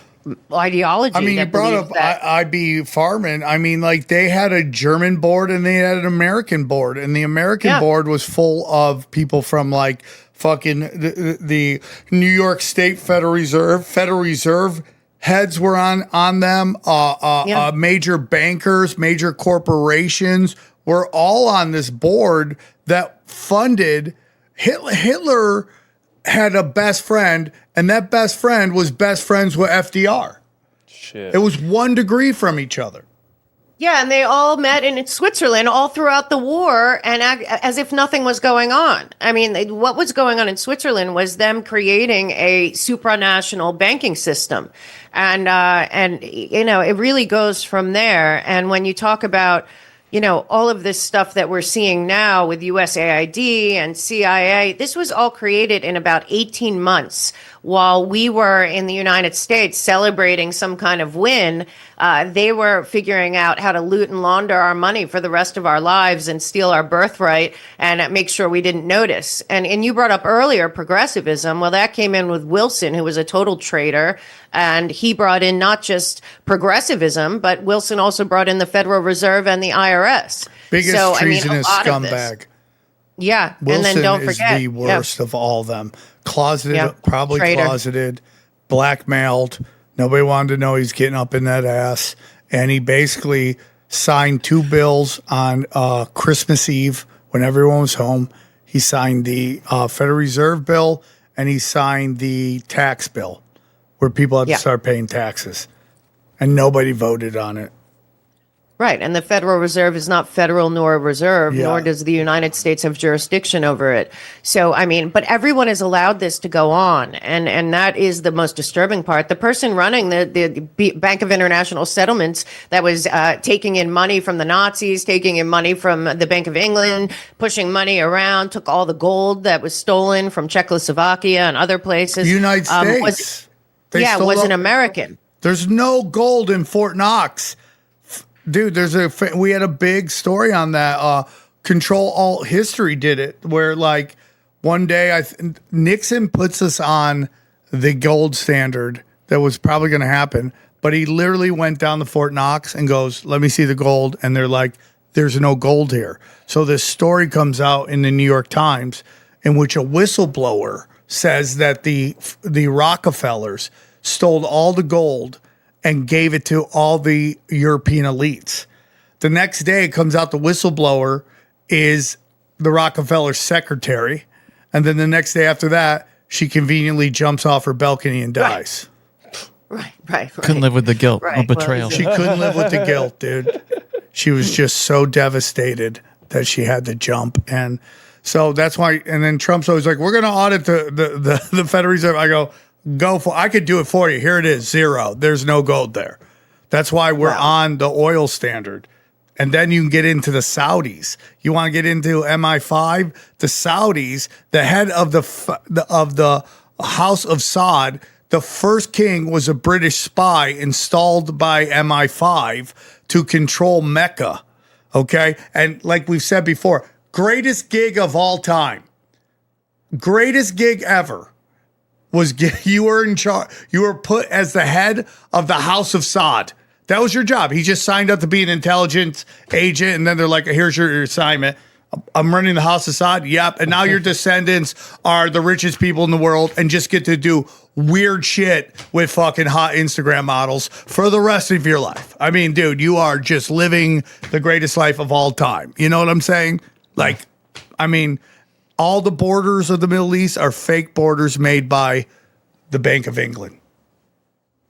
ideology. I mean, you brought up IB Farman. I mean, like, they had a German board and they had an American board, and the American board was full of people from like fucking the New York State Federal Reserve heads were on them. Major bankers, major corporations were all on this board that funded Hitler. Had a best friend, and that best friend was best friends with FDR. Shit. It was 1 degree from each other. Yeah, and they all met in Switzerland all throughout the war, and as if nothing was going on. I mean, what was going on in Switzerland was them creating a supranational banking system, and you know, it really goes from there. And when you talk about, you know, all of this stuff that we're seeing now with USAID and CIA, this was all created in about 18 months while we were in the United States celebrating some kind of win. They were figuring out how to loot and launder our money for the rest of our lives and steal our birthright and make sure we didn't notice. And you brought up earlier progressivism. Well, that came in with Wilson, who was a total traitor. And he brought in not just progressivism, but Wilson also brought in the Federal Reserve and the IRS. Biggest treasonous scumbag. Yeah. Wilson and then don't forget, is the worst of all of them. Closeted, probably traitor. Closeted, blackmailed. Nobody wanted to know he's getting up in that ass. And he basically signed 2 bills on Christmas Eve when everyone was home. He signed the Federal Reserve bill and he signed the tax bill where people had to start paying taxes. And nobody voted on it. Right. And the Federal Reserve is not federal nor a reserve, nor does the United States have jurisdiction over it. So, I mean, but everyone is allowed this to go on. And that is the most disturbing part. The person running the Bank of International Settlements that was taking in money from the Nazis, taking in money from the Bank of England, pushing money around, took all the gold that was stolen from Czechoslovakia and other places. United States. Was an American. There's no gold in Fort Knox. Dude, we had a big story on that. Control Alt History did it, where like one day Nixon puts us on the gold standard that was probably going to happen, but he literally went down to Fort Knox and goes, "Let me see the gold," and they're like, "There's no gold here." So this story comes out in the New York Times in which a whistleblower says that the Rockefellers stole all the gold and gave it to all the European elites. The next day, it comes out the whistleblower is the Rockefeller secretary. And then the next day after that, she conveniently jumps off her balcony and dies. Right. Couldn't live with the guilt of betrayal. She couldn't live with the guilt, dude. She was just so devastated that she had to jump. And so that's why, and then Trump's always like, we're going to audit the Federal Reserve. I go I could do it for you. Here it is, 0. There's no gold there. That's why we're on the oil standard. And then you can get into the Saudis. You want to get into MI5? The Saudis, the head of the House of Saud, the first king was a British spy installed by MI5 to control Mecca. Okay? And like we've said before, greatest gig of all time. Greatest gig ever. You were in charge. You were put as the head of the House of Saud. That was your job. He just signed up to be an intelligence agent, and then they're like, "Here's your assignment. I'm running the House of Saud." Yep. And now your descendants are the richest people in the world, and just get to do weird shit with fucking hot Instagram models for the rest of your life. I mean, dude, you are just living the greatest life of all time. You know what I'm saying? Like, I mean, all the borders of the Middle East are fake borders made by the Bank of England.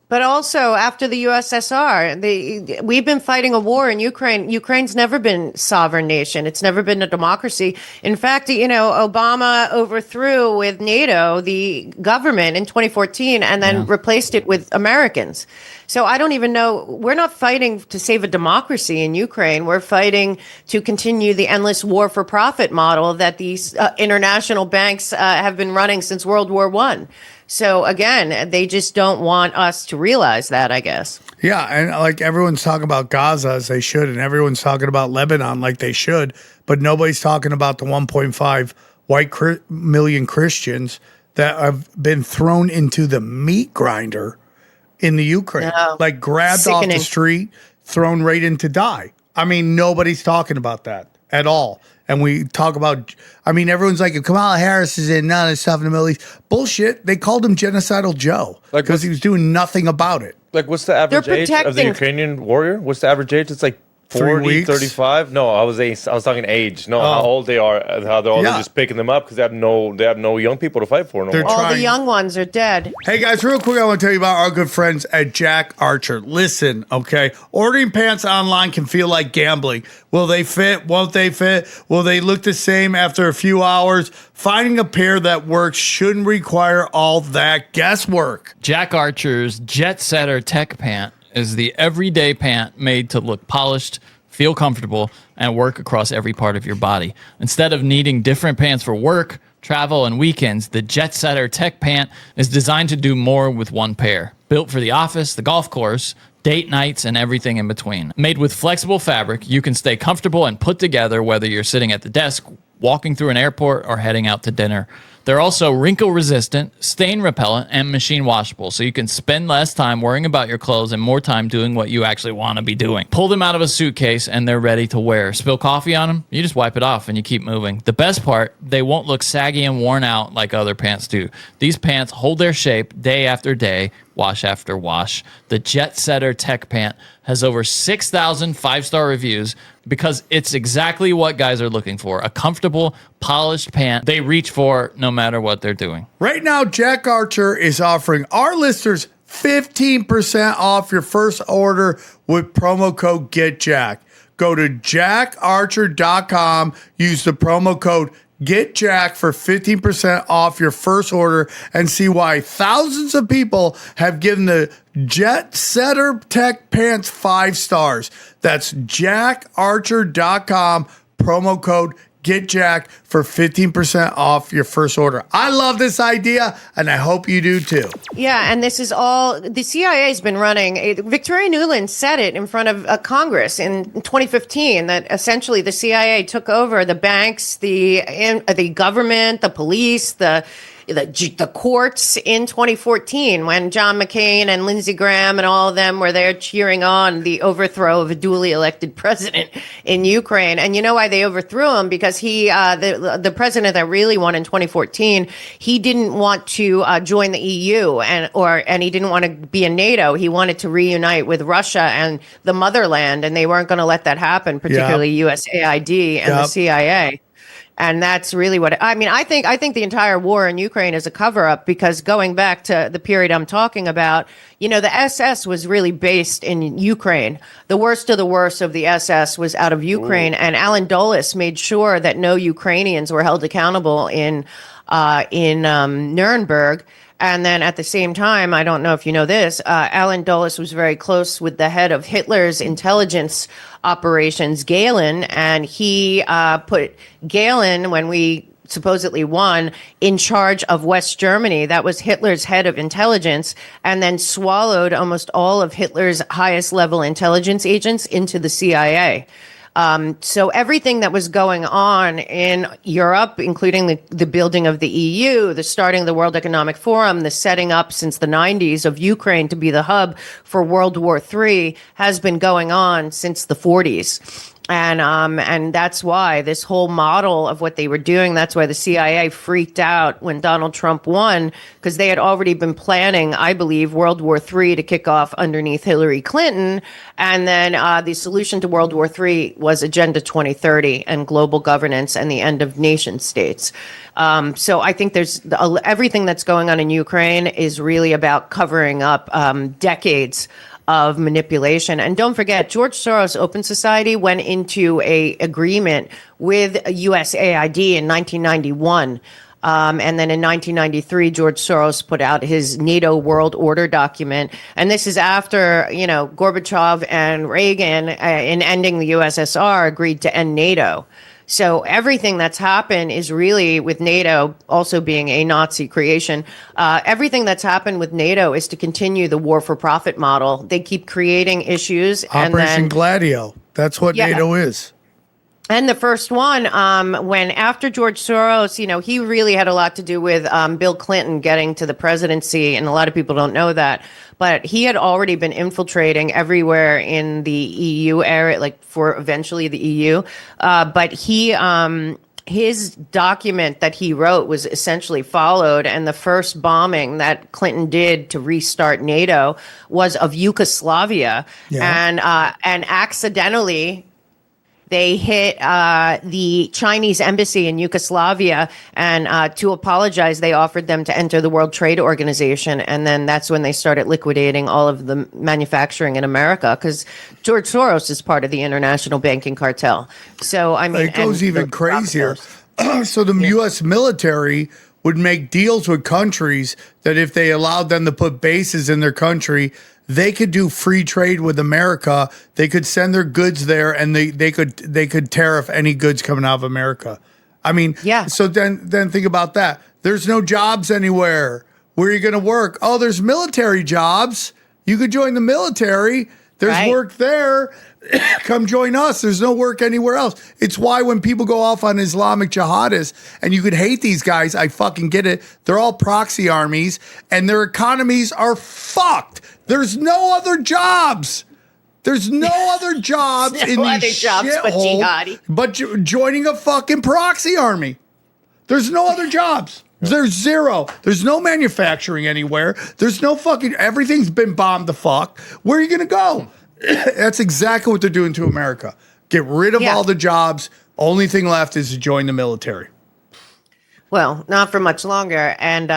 But also after the USSR, we've been fighting a war in Ukraine. Ukraine's never been a sovereign nation. It's never been a democracy. In fact, Obama overthrew with NATO the government in 2014 and then replaced it with Americans. So I don't even know. We're not fighting to save a democracy in Ukraine. We're fighting to continue the endless war for profit model that these international banks have been running since World War I. So again, they just don't want us to realize that, I guess. Yeah, and like everyone's talking about Gaza as they should, and everyone's talking about Lebanon like they should, but nobody's talking about the 1.5 million Christians that have been thrown into the meat grinder in the Ukraine, like grabbed off the street, thrown right in to die. I mean, nobody's talking about that at all. And we talk about, everyone's like, if Kamala Harris is in none of this stuff in the Middle East, bullshit. They called him Genocidal Joe because he was doing nothing about it. Like, what's the average age of the Ukrainian warrior? What's the average age? It's like 40, 35? No, I was talking age. No, how old they are, how they're just picking them up because they have no young people to fight for no more. All the young ones are dead. Hey guys, real quick, I want to tell you about our good friends at Jack Archer. Listen, okay, ordering pants online can feel like gambling. Will they fit? Won't they fit? Will they look the same after a few hours? Finding a pair that works shouldn't require all that guesswork. Jack Archer's Jet Setter Tech Pant is the everyday pant made to look polished, feel comfortable, and work across every part of your body. Instead of needing different pants for work, travel, and weekends, the Jet Setter Tech Pant is designed to do more with one pair. Built for the office, the golf course, date nights, and everything in between. Made with flexible fabric, you can stay comfortable and put together whether you're sitting at the desk, walking through an airport, or heading out to dinner. They're also wrinkle resistant, stain repellent, and machine washable, so you can spend less time worrying about your clothes and more time doing what you actually want to be doing. Pull them out of a suitcase and they're ready to wear. Spill coffee on them, you just wipe it off and you keep moving. The best part, they won't look saggy and worn out like other pants do. These pants hold their shape day after day, wash after wash. The Jet Setter Tech Pant has over 6,000 5-star reviews because it's exactly what guys are looking for. A comfortable, polished pant they reach for no matter what they're doing. Right now, Jack Archer is offering our listeners 15% off your first order with promo code GetJack. Go to jackarcher.com, use the promo code GetJack for 15% off your first order and see why thousands of people have given the Jet Setter Tech Pants 5 stars. That's jackarcher.com, promo code GetJack for 15% off your first order. I love this idea, and I hope you do too. Yeah, and this is all the CIA has been running. Victoria Nuland said it in front of Congress in 2015 that essentially the CIA took over the banks, the government, the police, the courts in 2014 when John McCain and Lindsey Graham and all of them were there cheering on the overthrow of a duly elected president in Ukraine. And you know why they overthrew him? Because he, the president that really won in 2014, he didn't want to join the EU and he didn't want to be in NATO. He wanted to reunite with Russia and the motherland, and they weren't going to let that happen, particularly USAID and the CIA. And that's really what I think the entire war in Ukraine is a cover up, because going back to the period I'm talking about, the SS was really based in Ukraine. The worst of the worst of the SS was out of Ukraine. And Alan Dulles made sure that no Ukrainians were held accountable in Nuremberg. And then at the same time, I don't know if you know this, Alan Dulles was very close with the head of Hitler's intelligence operations, Gehlen, and he put Gehlen, when we supposedly won, in charge of West Germany. That was Hitler's head of intelligence, and then swallowed almost all of Hitler's highest level intelligence agents into the CIA. So everything that was going on in Europe, including the building of the EU, the starting of the World Economic Forum, the setting up since the 90s of Ukraine to be the hub for World War III, has been going on since the 40s. And that's why this whole model of what they were doing, that's why the CIA freaked out when Donald Trump won, because they had already been planning, I believe, World War III to kick off underneath Hillary Clinton. And then the solution to World War III was Agenda 2030 and global governance and the end of nation states. So I think there's everything that's going on in Ukraine is really about covering up decades of manipulation. And don't forget, George Soros Open Society went into a agreement with USAID in 1991. And then in 1993, George Soros put out his NATO World Order document. And this is after, Gorbachev and Reagan, in ending the USSR, agreed to end NATO. So everything that's happened is really, with NATO also being a Nazi creation, everything that's happened with NATO is to continue the war for profit model. They keep creating issues. Operation Gladio. That's what NATO is. And the first one, when after George Soros, he really had a lot to do with Bill Clinton getting to the presidency, and a lot of people don't know that. But he had already been infiltrating everywhere in the EU area, like for eventually the EU. But his document that he wrote was essentially followed, and the first bombing that Clinton did to restart NATO was of Yugoslavia, and accidentally they hit the Chinese embassy in Yugoslavia, and to apologize, they offered them to enter the World Trade Organization. And then that's when they started liquidating all of the manufacturing in America, because George Soros is part of the international banking cartel. So, I mean, it goes even crazier. So the U.S. military would make deals with countries that if they allowed them to put bases in their country, they could do free trade with America. They could send their goods there, and they could tariff any goods coming out of America. I mean, So then think about that. There's no jobs anywhere. Where are you going to work? Oh, there's military jobs. You could join the military. There's work there. Come join us. There's no work anywhere else. It's why when people go off on Islamic jihadists, and you could hate these guys, I fucking get it. They're all proxy armies, and their economies are fucked. There's no other jobs. There's no other jobs in these shithole but joining a fucking proxy army. There's no other jobs. There's zero. There's no manufacturing anywhere. There's no fucking, everything's been bombed the fuck. Where are you going to go? That's exactly what they're doing to America. Get rid of all the jobs. Only thing left is to join the military. Well, not for much longer. And,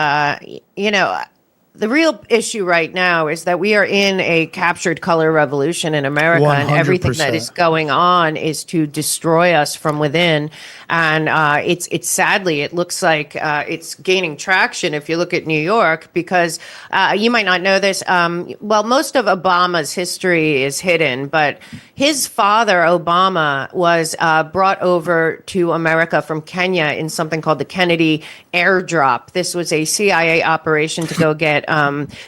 the real issue right now is that we are in a captured color revolution in America, 100%. And everything that is going on is to destroy us from within. And it's sadly, it looks like it's gaining traction if you look at New York, because you might not know this. Most of Obama's history is hidden, but his father, Obama, was brought over to America from Kenya in something called the Kennedy airdrop. This was a CIA operation to go get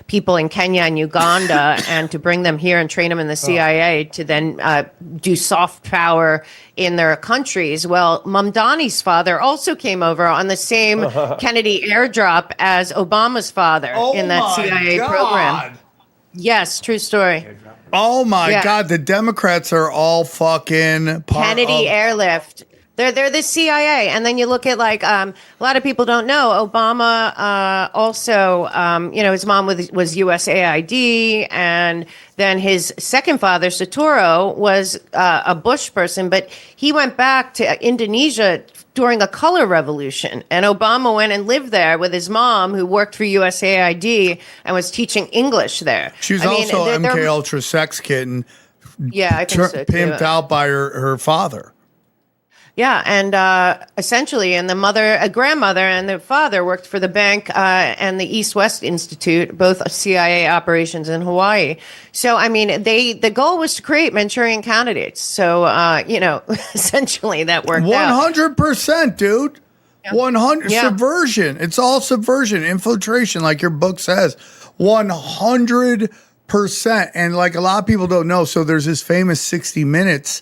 people in Kenya and Uganda and to bring them here and train them in the CIA to then do soft power in their countries. Well, Mamdani's father also came over on the same Kennedy airdrop as Obama's father in that CIA program. Yes, true story. Oh my God, the Democrats are all fucking Kennedy airlift. They're the CIA. And then you look at a lot of people don't know, Obama also, his mom was USAID, and then his second father, Soturo, was a Bush person, but he went back to Indonesia during a color revolution. And Obama went and lived there with his mom, who worked for USAID and was teaching English there. She was also MK Ultra sex kitten. Yeah, I think so too. Pimped out by her father. Yeah, and essentially, and a grandmother and the father worked for the bank and the East-West Institute, both CIA operations in Hawaii. So, I mean, the goal was to create Manchurian candidates. So, essentially that worked 100%, dude. 100 subversion. It's all subversion, infiltration, like your book says. 100%. And like a lot of people don't know, so there's this famous 60 Minutes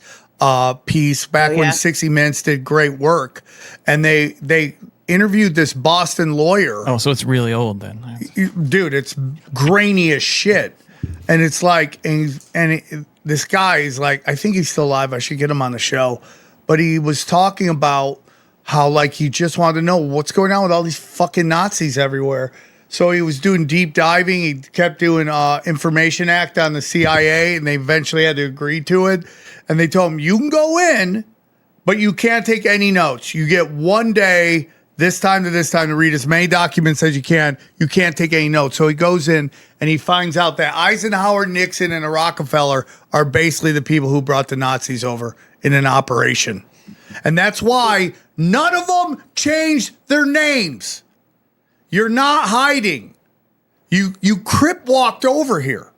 piece back when 60 Minutes did great work, and they interviewed this Boston lawyer. Oh, so it's really old then, dude. It's grainy as shit, and it's like, and this guy is like, I think he's still alive. I should get him on the show. But he was talking about how like he just wanted to know what's going on with all these fucking Nazis everywhere. So he was doing deep diving. He kept doing Information Act on the CIA, and they eventually had to agree to it. And they told him, you can go in, but you can't take any notes. You get 1 day, this time to this time, to read as many documents as you can. You can't take any notes. So he goes in and he finds out that Eisenhower, Nixon, and Rockefeller are basically the people who brought the Nazis over in an operation. And that's why none of them changed their names. You're not hiding. You crip walked over here.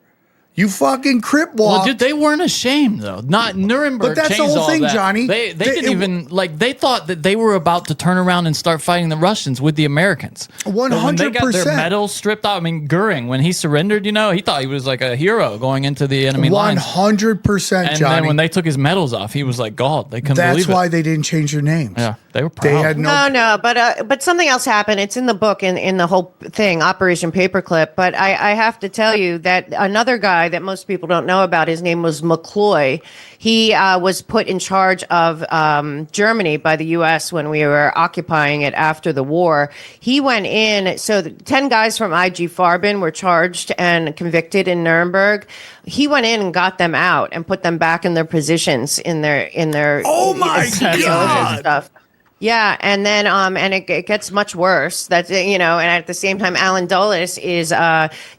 You fucking crip walked. Well, dude, they weren't ashamed though. Not Nuremberg. But that's the changed whole all thing, that. Johnny. They didn't even like. They thought that they were about to turn around and start fighting the Russians with the Americans. 100%. When they got their medals stripped out. I mean, Goering, when he surrendered, you know, he thought he was like a hero going into the enemy lines. 100%, and Johnny. then when they took his medals off, he was like, God, they couldn't believe it. That's why they didn't change their names. Yeah, they were proud. They had no, but something else happened. It's in the book, in the whole thing, Operation Paperclip. But I have to tell you that another guy that most people don't know about, his name was McCloy. He was put in charge of Germany by the U.S. when we were occupying it after the war. He went in. So 10 guys from IG Farben were charged and convicted in Nuremberg. He went in and got them out and put them back in their positions in their Oh my God. stuff. Yeah, and then and it gets much worse. That's and at the same time, Alan Dulles is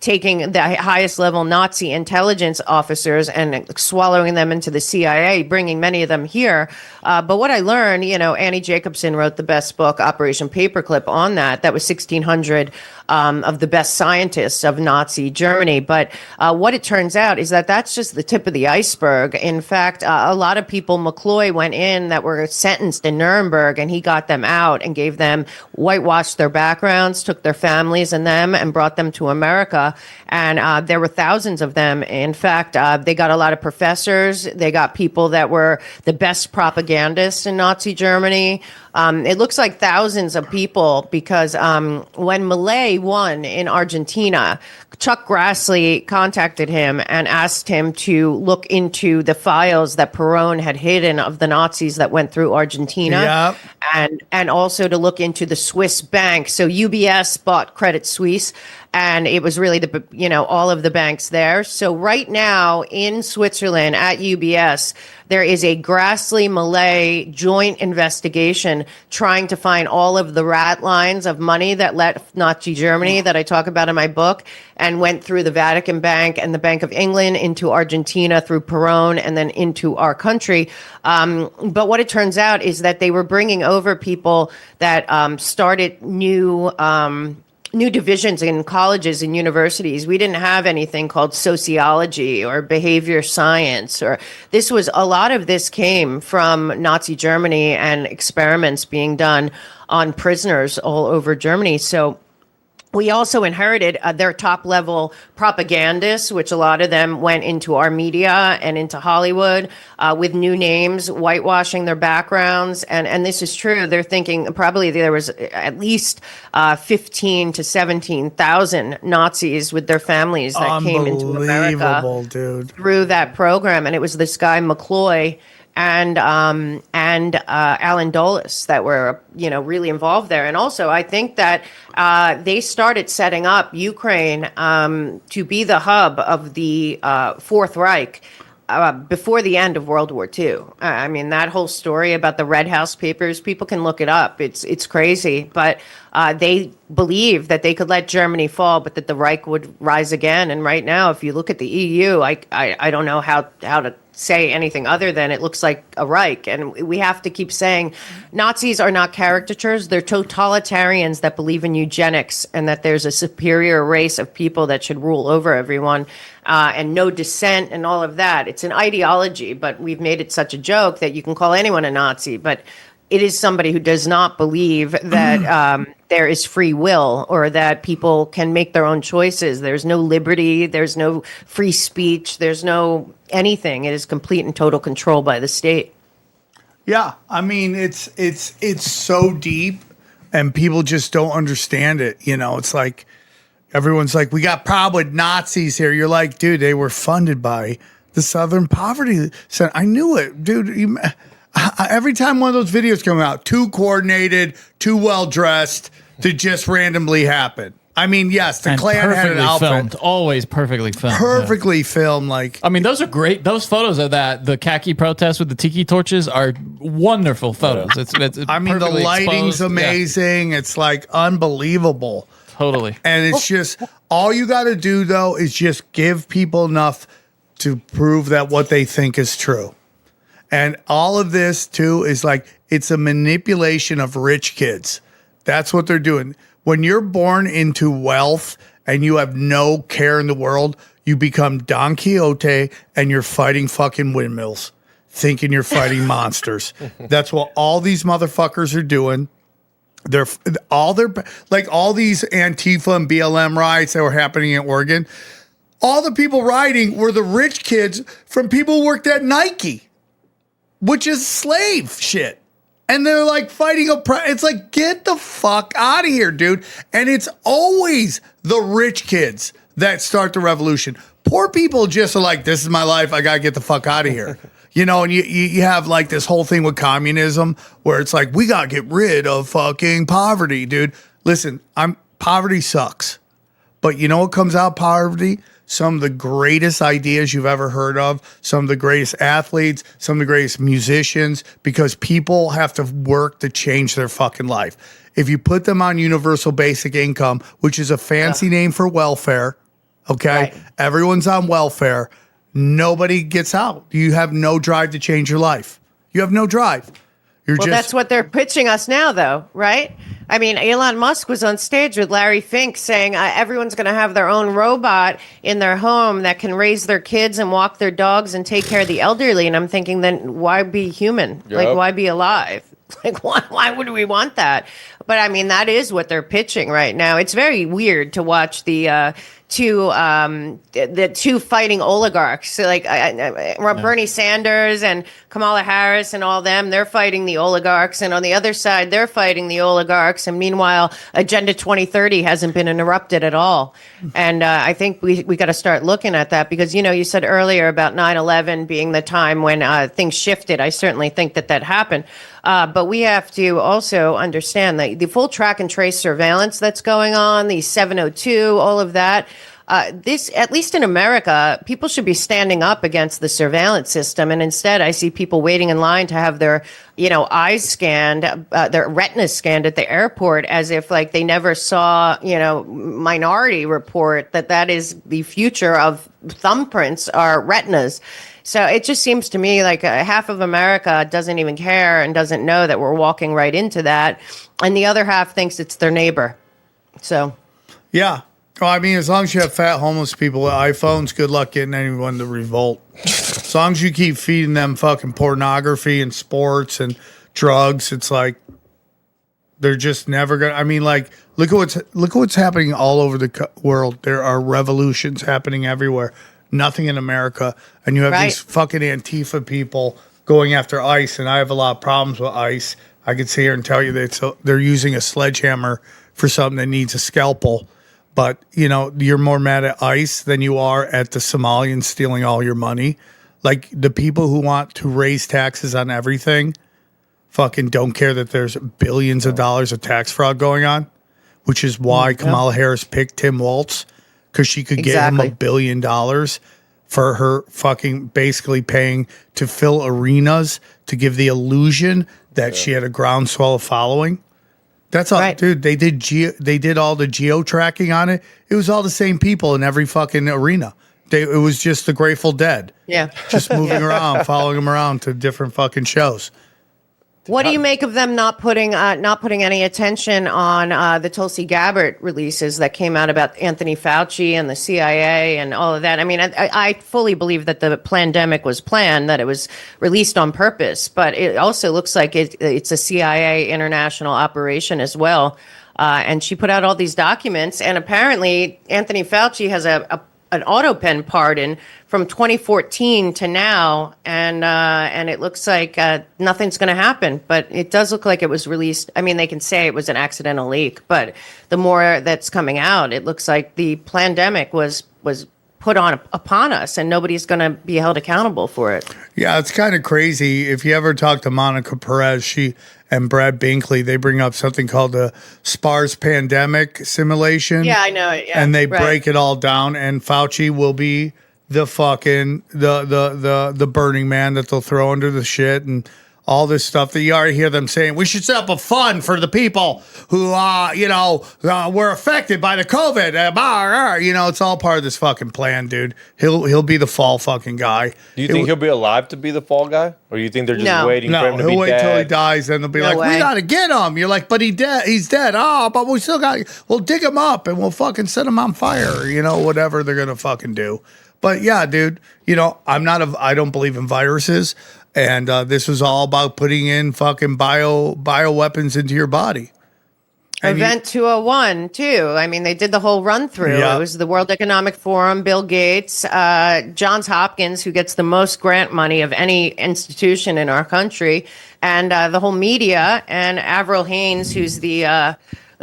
taking the highest level Nazi intelligence officers and swallowing them into the CIA, bringing many of them here. But what I learned, Annie Jacobson wrote the best book, Operation Paperclip, on that. That was 1,600 of the best scientists of Nazi Germany. But what it turns out is that that's just the tip of the iceberg. In fact, a lot of people, McCloy went in that were sentenced in Nuremberg, and he got them out and gave them, whitewashed their backgrounds, took their families and them and brought them to America. And there were thousands of them. In fact, they got a lot of professors. They got people that were the best propagandists in Nazi Germany. It looks like thousands of people because when Milei won in Argentina, Chuck Grassley contacted him and asked him to look into the files that Perón had hidden of the Nazis that went through Argentina, and also to look into the Swiss bank. So UBS bought Credit Suisse, and it was really all of the banks there. So right now in Switzerland at UBS, there is a Grassley-Milei joint investigation trying to find all of the rat lines of money that left Nazi Germany that I talk about in my book and went through the Vatican Bank and the Bank of England into Argentina through Perón and then into our country. But what it turns out is that they were bringing over people that started new divisions in colleges and universities. We didn't have anything called sociology or behavior science, or a lot of this came from Nazi Germany and experiments being done on prisoners all over Germany. So we also inherited their top-level propagandists, which a lot of them went into our media and into Hollywood with new names, whitewashing their backgrounds. And this is true. They're thinking probably there was at least 15 to 17,000 Nazis with their families that came into America through that program. And it was this guy, McCloy, and Alan Dulles that were, really involved there. And also, I think that they started setting up Ukraine to be the hub of the Fourth Reich before the end of World War II. I mean, that whole story about the Red House papers, people can look it up. It's crazy. But they believed that they could let Germany fall, but that the Reich would rise again. And right now, if you look at the EU, I don't know how to say anything other than it looks like a Reich. And we have to keep saying Nazis are not caricatures. They're totalitarians that believe in eugenics and that there's a superior race of people that should rule over everyone, and no dissent and all of that. It's an ideology, but we've made it such a joke that you can call anyone a Nazi. But it is somebody who does not believe that there is free will or that people can make their own choices. There's no liberty. There's no free speech. There's no anything. It is complete and total control by the state. Yeah, I mean, it's so deep, and people just don't understand it. It's like everyone's like, we got problem with Nazis here. You're like, dude, they were funded by the Southern Poverty Center. I knew it, dude. Every time one of those videos come out, too coordinated, too well dressed to just randomly happen. I mean, yes, the Klan had an outfit. Filmed, always perfectly filmed. Perfectly filmed. Like, I mean, those are great. Those photos of the khaki protest with the tiki torches are wonderful photos. It's I mean, the lighting's amazing. Yeah. It's like unbelievable. Totally. And it's just, all you got to do, though, is just give people enough to prove that what they think is true. And all of this, too, is like, it's a manipulation of rich kids. That's what they're doing. When you're born into wealth and you have no care in the world, you become Don Quixote and you're fighting fucking windmills, thinking you're fighting monsters. That's what all these motherfuckers are doing. They're all these Antifa and BLM riots that were happening in Oregon. All the people rioting were the rich kids from people who worked at Nike, which is slave shit. And they're like fighting it's like, get the fuck out of here, dude. And it's always the rich kids that start the revolution. Poor people just are like, this is my life. I got to get the fuck out of here. You know, and you have like this whole thing with communism where it's like, we got to get rid of fucking poverty, dude. Listen, poverty sucks. But you know what comes out of poverty? Some of the greatest ideas you've ever heard of, some of the greatest athletes, some of the greatest musicians, because people have to work to change their fucking life. If you put them on universal basic income, which is a fancy name for welfare, okay? Right. Everyone's on welfare. Nobody gets out. You have no drive to change your life. You have no drive. That's what they're pitching us now, though, right? I mean, Elon Musk was on stage with Larry Fink saying everyone's going to have their own robot in their home that can raise their kids and walk their dogs and take care of the elderly. And I'm thinking, then why be human? Yep. Like, why be alive? Like, why would we want that? But I mean, that is what they're pitching right now. It's very weird to watch the two fighting oligarchs. So like Bernie Sanders and Kamala Harris and all them, they're fighting the oligarchs. And on the other side, they're fighting the oligarchs. And meanwhile, Agenda 2030 hasn't been interrupted at all. And I think we got to start looking at that because, you know, you said earlier about 9/11 being the time when things shifted. I certainly think that happened. But we have to also understand that the full track and trace surveillance that's going on, the 702, all of that, this, at least in America, people should be standing up against the surveillance system. And instead, I see people waiting in line to have their, eyes scanned, their retinas scanned at the airport as if like they never saw, Minority Report, that is the future of thumbprints are retinas. So it just seems to me like half of America doesn't even care and doesn't know that we're walking right into that. And the other half thinks it's their neighbor. So. Yeah. Well, I mean, as long as you have fat homeless people with iPhones, good luck getting anyone to revolt. As long as you keep feeding them fucking pornography and sports and drugs, it's like they're just never gonna. I mean, like look at what's happening all over the world. There are revolutions happening everywhere. Nothing in America, and you have these fucking Antifa people going after ICE, and I have a lot of problems with ICE. I could sit here and tell you that they're using a sledgehammer for something that needs a scalpel. But, you're more mad at ICE than you are at the Somalians stealing all your money. Like, the people who want to raise taxes on everything fucking don't care that there's billions of dollars of tax fraud going on, which is why Kamala Harris picked Tim Walz, because she could get him $1 billion for her fucking basically paying to fill arenas to give the illusion that she had a groundswell of following. That's all, dude. They did all the geo tracking on it. It was all the same people in every fucking arena. It was just the Grateful Dead. Yeah, just moving around, following them around to different fucking shows. What do you make of them not putting any attention on the Tulsi Gabbard releases that came out about Anthony Fauci and the CIA and all of that? I mean, I fully believe that the pandemic was planned, that it was released on purpose, but it also looks like it's a CIA international operation as well. And she put out all these documents, and apparently Anthony Fauci has an auto pen pardon from 2014 to now, and it looks like nothing's going to happen. But it does look like it was released. I mean, they can say it was an accidental leak, but the more that's coming out, it looks like the pandemic was put on upon us, and nobody's going to be held accountable for it. Yeah, it's kind of crazy. If you ever talk to Monica Perez, she and Brad Binkley, they bring up something called the SPARS pandemic simulation. Yeah, I know it. Yeah, and they break it all down, and Fauci will be the fucking the Burning Man that they'll throw under the shit and all this stuff that you already hear them saying. We should set up a fund for the people who were affected by the COVID. It's all part of this fucking plan, dude. He'll be the fall fucking guy. Do you think he'll be alive to be the fall guy, or you think they're just waiting for him to be dead? No, he'll wait till he dies, and they'll be we gotta get him. You're like, but he's dead. Oh, but we still we'll dig him up and we'll fucking set him on fire. Whatever they're gonna fucking do. But yeah, dude, I don't believe in viruses. And this was all about putting in fucking bioweapons into your body. And Event 201, too. I mean, they did the whole run through. Yeah. It was the World Economic Forum, Bill Gates, Johns Hopkins, who gets the most grant money of any institution in our country, and the whole media, and Avril Haines, who's the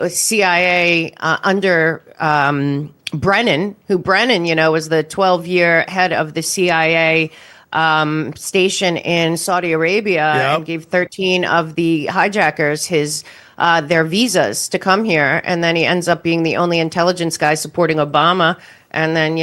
CIA under Brennan, who Brennan, was the 12-year head of the CIA station in Saudi Arabia, and gave 13 of the hijackers their visas to come here, and then he ends up being the only intelligence guy supporting Obama, and then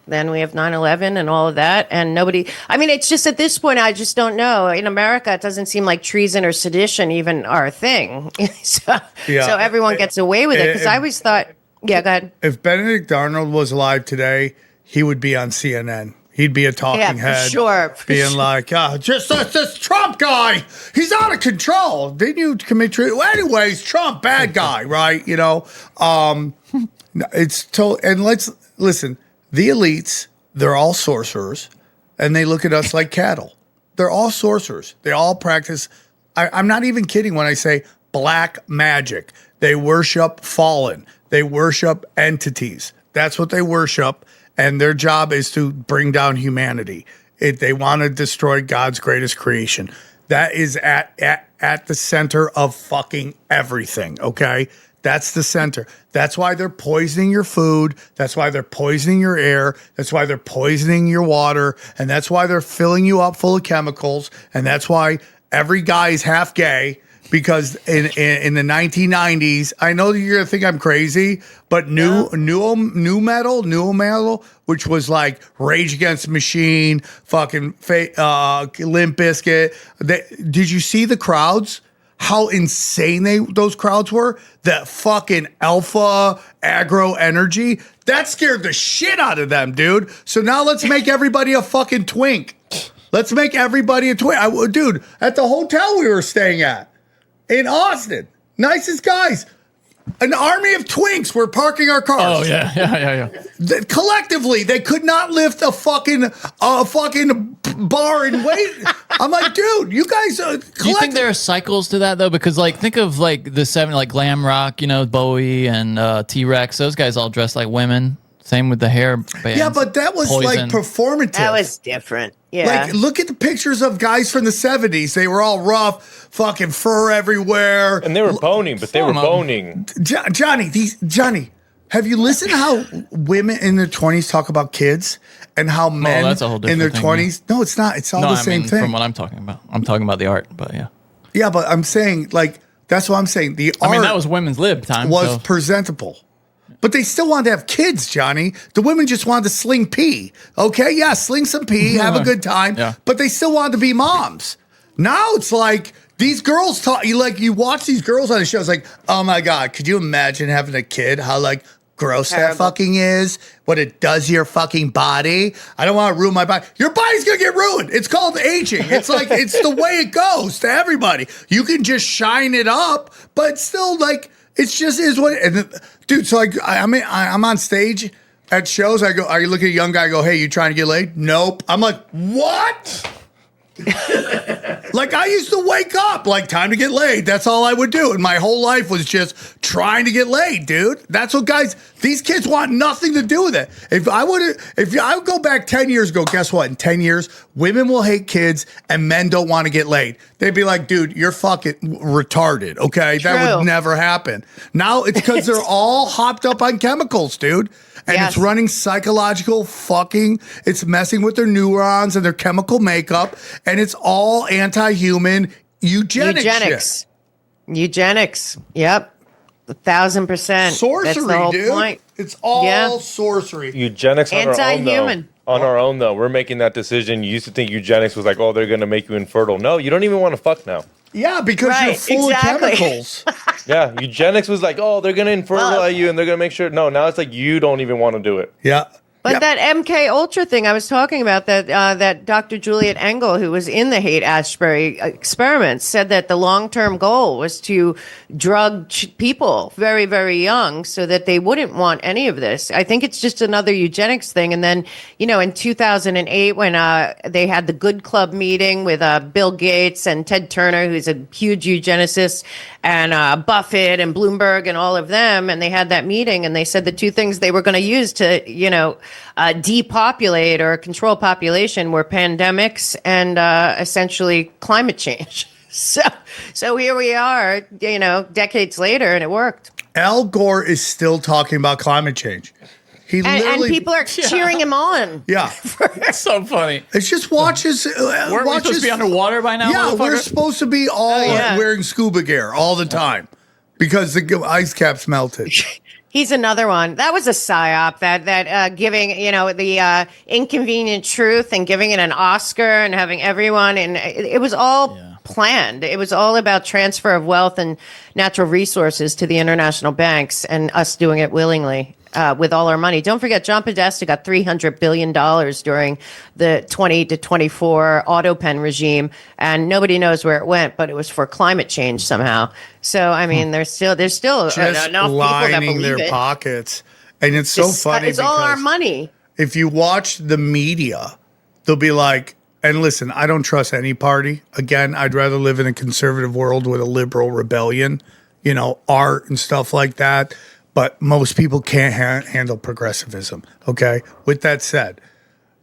then we have 9/11 and all of that, and nobody. I mean, it's just at this point, I just don't know. In America, it doesn't seem like treason or sedition even are a thing, so everyone gets away with it. Because I always thought, go ahead. If Benedict Arnold was alive today, he would be on CNN. He'd be a talking head. For being like, just this Trump guy, he's out of control. Didn't you commit treason? Well, anyways, Trump, bad guy, right? It's and let's listen, the elites, they're all sorcerers, and they look at us like cattle. They're all sorcerers. They all practice, I'm not even kidding when I say black magic. They worship fallen. They worship entities. That's what they worship. And their job is to bring down humanity. They want to destroy God's greatest creation. That is at the center of fucking everything, okay? That's the center. That's why they're poisoning your food. That's why they're poisoning your air. That's why they're poisoning your water. And that's why they're filling you up full of chemicals. And that's why every guy is half gay. Because in the 1990s, I know that you're gonna think I'm crazy, but new metal, which was like Rage Against the Machine, fucking Limp Bizkit. Did you see the crowds? How insane those crowds were? That fucking alpha aggro energy that scared the shit out of them, dude. So now let's make everybody a fucking twink. Let's make everybody a twink, dude. At the hotel we were staying at. In Austin, nicest guys. An army of twinks were parking our cars. Oh yeah. Collectively, they could not lift a fucking bar and weight. I'm like, dude, you guys. Do you think there are cycles to that though? Because think of the 70s, glam rock, Bowie and T-Rex. Those guys all dressed like women. Same with the hair bands. Yeah, but that was Poison. Performative. That was different. Yeah. Look at the pictures of guys from the 70s. They were all rough, fucking fur everywhere. And they were boning, but they were boning. Johnny, have you listened to how women in their 20s talk about kids and how men in their 20s? Yeah. No, it's not. It's all the same thing. From what I'm talking about. I'm talking about the art, but yeah. Yeah, but I'm saying, that's what I'm saying. The art that was women's lib time. Was presentable. But they still wanted to have kids, Johnny. The women just wanted to sling pee. Okay, yeah, sling some pee, have a good time. Yeah. But they still wanted to be moms. Now it's like these girls talk. You watch these girls on the shows, like, oh my God, could you imagine having a kid? How gross that fucking is? What it does to your fucking body? I don't want to ruin my body. Your body's gonna get ruined. It's called aging. It's it's the way it goes to everybody. You can just shine it up, but still it's just is what. Dude, so I'm on stage at shows. I go, are you looking at a young guy? I go, hey, you trying to get laid? Nope. I'm like, what? Like, I used to wake up, like, time to get laid. That's all I would do. And my whole life was just trying to get laid, dude. That's what these kids want nothing to do with it. If I would go back 10 years ago, guess what? In 10 years, women will hate kids and men don't want to get laid. They'd be like, dude, you're fucking retarded, okay? True. That would never happen. Now it's because they're all hopped up on chemicals, dude. And it's running psychological fucking, it's messing with their neurons and their chemical makeup, and it's all anti-human eugenics. Eugenics. Yep. 1,000%. Sorcery, that's the whole dude. Point. It's all sorcery. Eugenics on anti-human. On our own, though. We're making that decision. You used to think eugenics was like, oh, they're going to make you infertile. No, you don't even want to fuck now. Yeah, because you're full of chemicals. Yeah, eugenics was like, oh, they're going to infertilize you and they're going to make sure. No, now it's like you don't even want to do it. Yeah. But that MK Ultra thing I was talking about, that Dr. Juliet Engel, who was in the Haight-Ashbury experiments, said that the long-term goal was to drug people very, very young so that they wouldn't want any of this. I think it's just another eugenics thing. And then, in 2008, when they had the Good Club meeting with Bill Gates and Ted Turner, who's a huge eugenicist, and Buffett and Bloomberg and all of them, and they had that meeting, and they said the two things they were going to use to, depopulate or control population were pandemics and essentially climate change. So here we are, decades later, and it worked. Al Gore is still talking about climate change. And people are cheering him on. Yeah. It's so funny. It's just watches. Weren't we supposed to be underwater by now? Yeah, we're supposed to be all wearing scuba gear all the time because the ice caps melted. He's another one. That was a psyop. That giving the inconvenient truth and giving it an Oscar and having everyone, and it was all planned. It was all about transfer of wealth and natural resources to the international banks and us doing it willingly. With all our money. Don't forget, John Podesta got $300 billion during the 20 to 24 auto pen regime, and nobody knows where it went, but it was for climate change somehow. So, I mean, there's still just enough people that believe their pockets. And it's so funny. It's all our money. If you watch the media, they'll be like, and listen, I don't trust any party. Again, I'd rather live in a conservative world with a liberal rebellion, art and stuff like that. But most people can't handle progressivism, okay? With that said,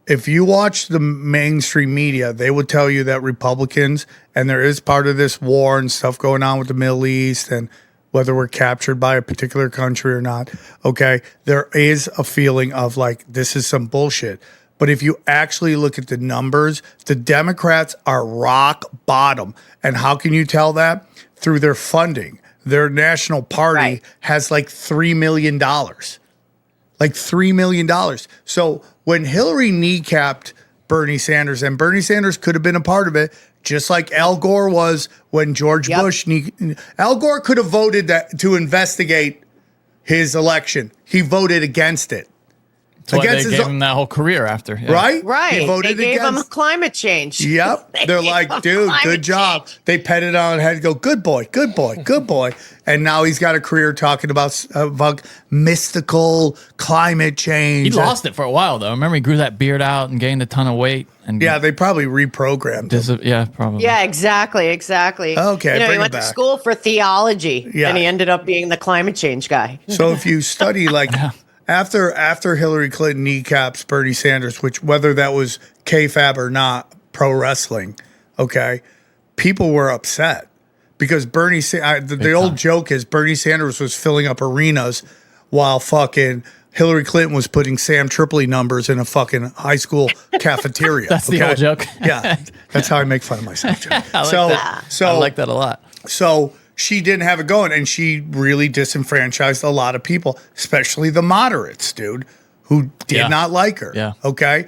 if you watch the mainstream media, they would tell you that Republicans, and there is part of this war and stuff going on with the Middle East and whether we're captured by a particular country or not, okay? There is a feeling of like, this is some bullshit. But if you actually look at the numbers, the Democrats are rock bottom. And how can you tell that? Through their funding. Their national party has like $3 million. Like $3 million. So when Hillary kneecapped Bernie Sanders, and Bernie Sanders could have been a part of it, just like Al Gore was when George Bush. Al Gore could have voted to investigate his election. He voted against it. That's why they gave him that whole career after. Yeah. Right? He voted they gave him climate change. Yep. They're like, dude, good job. They petted on the head and go, good boy, good boy, good boy. And now he's got a career talking about mystical climate change. He lost it for a while, though. Remember, he grew that beard out and gained a ton of weight. And they probably reprogrammed him. Yeah, probably. Yeah, exactly. Okay, he went to school for theology, and he ended up being the climate change guy. So if you study, like... After Hillary Clinton kneecaps Bernie Sanders, which whether that was kayfabe or not, pro wrestling, okay, people were upset because the old joke is Bernie Sanders was filling up arenas while fucking Hillary Clinton was putting Sam Tripoli numbers in a fucking high school cafeteria. That's the old joke. Yeah, that's how I make fun of myself. I like that a lot. So she didn't have it going, and she really disenfranchised a lot of people, especially the moderates, dude, who did not like her. Yeah. Okay.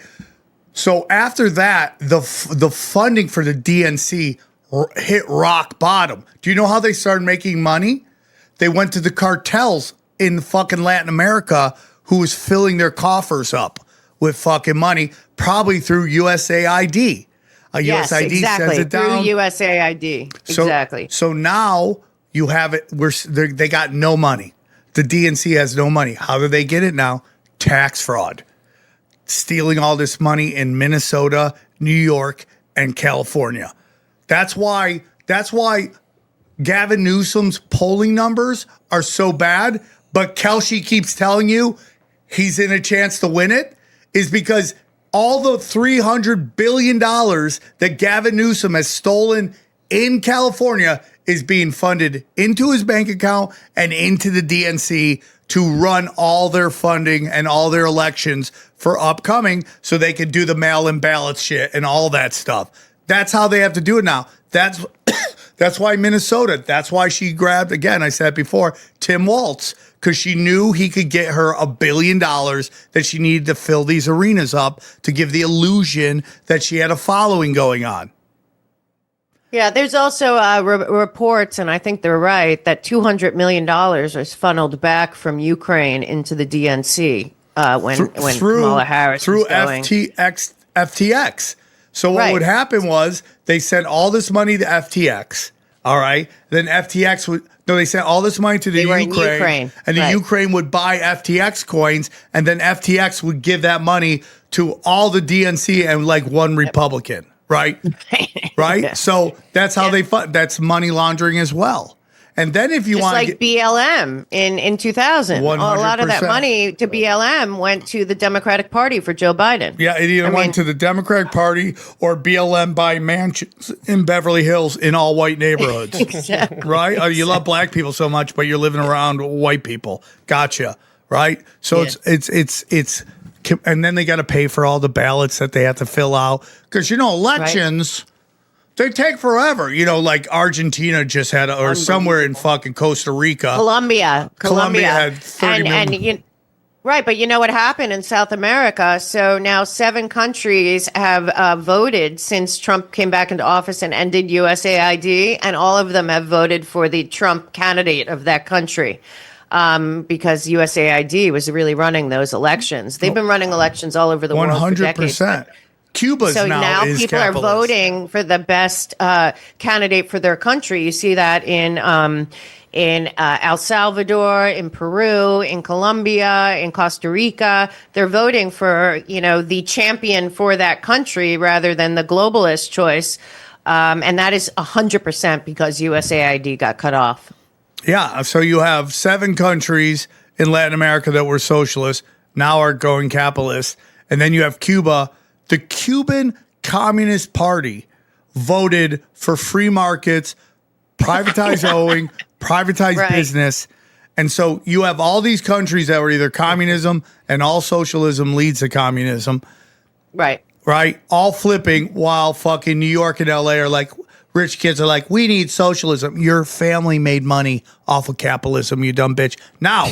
So after that, the funding for the DNC hit rock bottom. Do you know how they started making money? They went to the cartels in fucking Latin America who was filling their coffers up with fucking money, probably through USAID. USAID sends it down. Through USAID. Exactly. So now you have it. They got no money. The DNC has no money. How do they get it now? Tax fraud. Stealing all this money in Minnesota, New York, and California. That's why Gavin Newsom's polling numbers are so bad, but Kelshi keeps telling you he's in a chance to win it, is because all the $300 billion that Gavin Newsom has stolen in California is being funded into his bank account and into the DNC to run all their funding and all their elections for upcoming so they can do the mail-in ballot shit and all that stuff. That's how they have to do it now. That's why Minnesota, that's why she grabbed, again, I said before, Tim Walz, because she knew he could get her $1 billion that she needed to fill these arenas up to give the illusion that she had a following going on. Yeah, there's also reports, and I think they're right, that $200 million was funneled back from Ukraine into the DNC when Kamala Harris was going. FTX. So what would happen was they sent all this money to FTX, all right? Then FTX they sent all this money to the Ukraine, and the Ukraine would buy FTX coins, and then FTX would give that money to all the DNC and like one Republican. Right? Right? Yeah. So that's how they fund. That's money laundering as well. And then if you want like BLM in 2000, 100%. A lot of that money to BLM went to the Democratic Party for Joe Biden. Yeah, it either went to the Democratic Party or BLM buy mansions in Beverly Hills in all white neighborhoods. Exactly. Right? Oh, you love black people so much, but you're living around white people. Gotcha. Right? So it's and then they got to pay for all the ballots that they have to fill out. Because, elections, they take forever. Like Argentina just had, or somewhere in fucking Costa Rica. Colombia had 30 million. Right, but you know what happened in South America? So now 7 countries have voted since Trump came back into office and ended USAID, and all of them have voted for the Trump candidate of that country. Because USAID was really running those elections. They've been running elections all over the world for decades. 100%. Cuba's now is people capitalist. Are voting for the best candidate for their country. You see that in El Salvador, in Peru, in Colombia, in Costa Rica. They're voting for the champion for that country rather than the globalist choice, and that is 100% because USAID got cut off. Yeah, so you have 7 countries in Latin America that were socialist, now are going capitalist. And then you have Cuba. The Cuban Communist Party voted for free markets, privatized owing, privatized business. And so you have all these countries that were either communism, and all socialism leads to communism. Right. All flipping, while fucking New York and LA are like, rich kids are like, we need socialism. Your family made money off of capitalism, you dumb bitch. Now,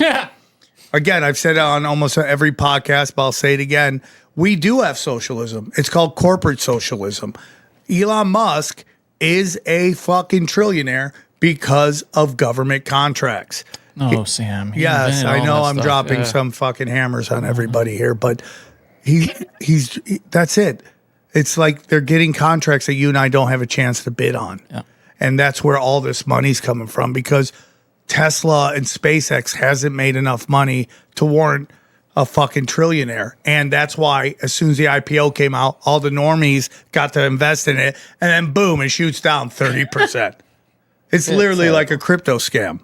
again, I've said it on almost every podcast, but I'll say it again. We do have socialism. It's called corporate socialism. Elon Musk is a fucking trillionaire because of government contracts. Oh, Sam. Yes, I know I'm dropping some fucking hammers on everybody here, but he's that's it. It's like they're getting contracts that you and I don't have a chance to bid on. Yeah. And that's where all this money's coming from, because Tesla and SpaceX hasn't made enough money to warrant a fucking trillionaire. And that's why as soon as the IPO came out, all the normies got to invest in it, and then boom, it shoots down 30%. It's literally like a crypto scam.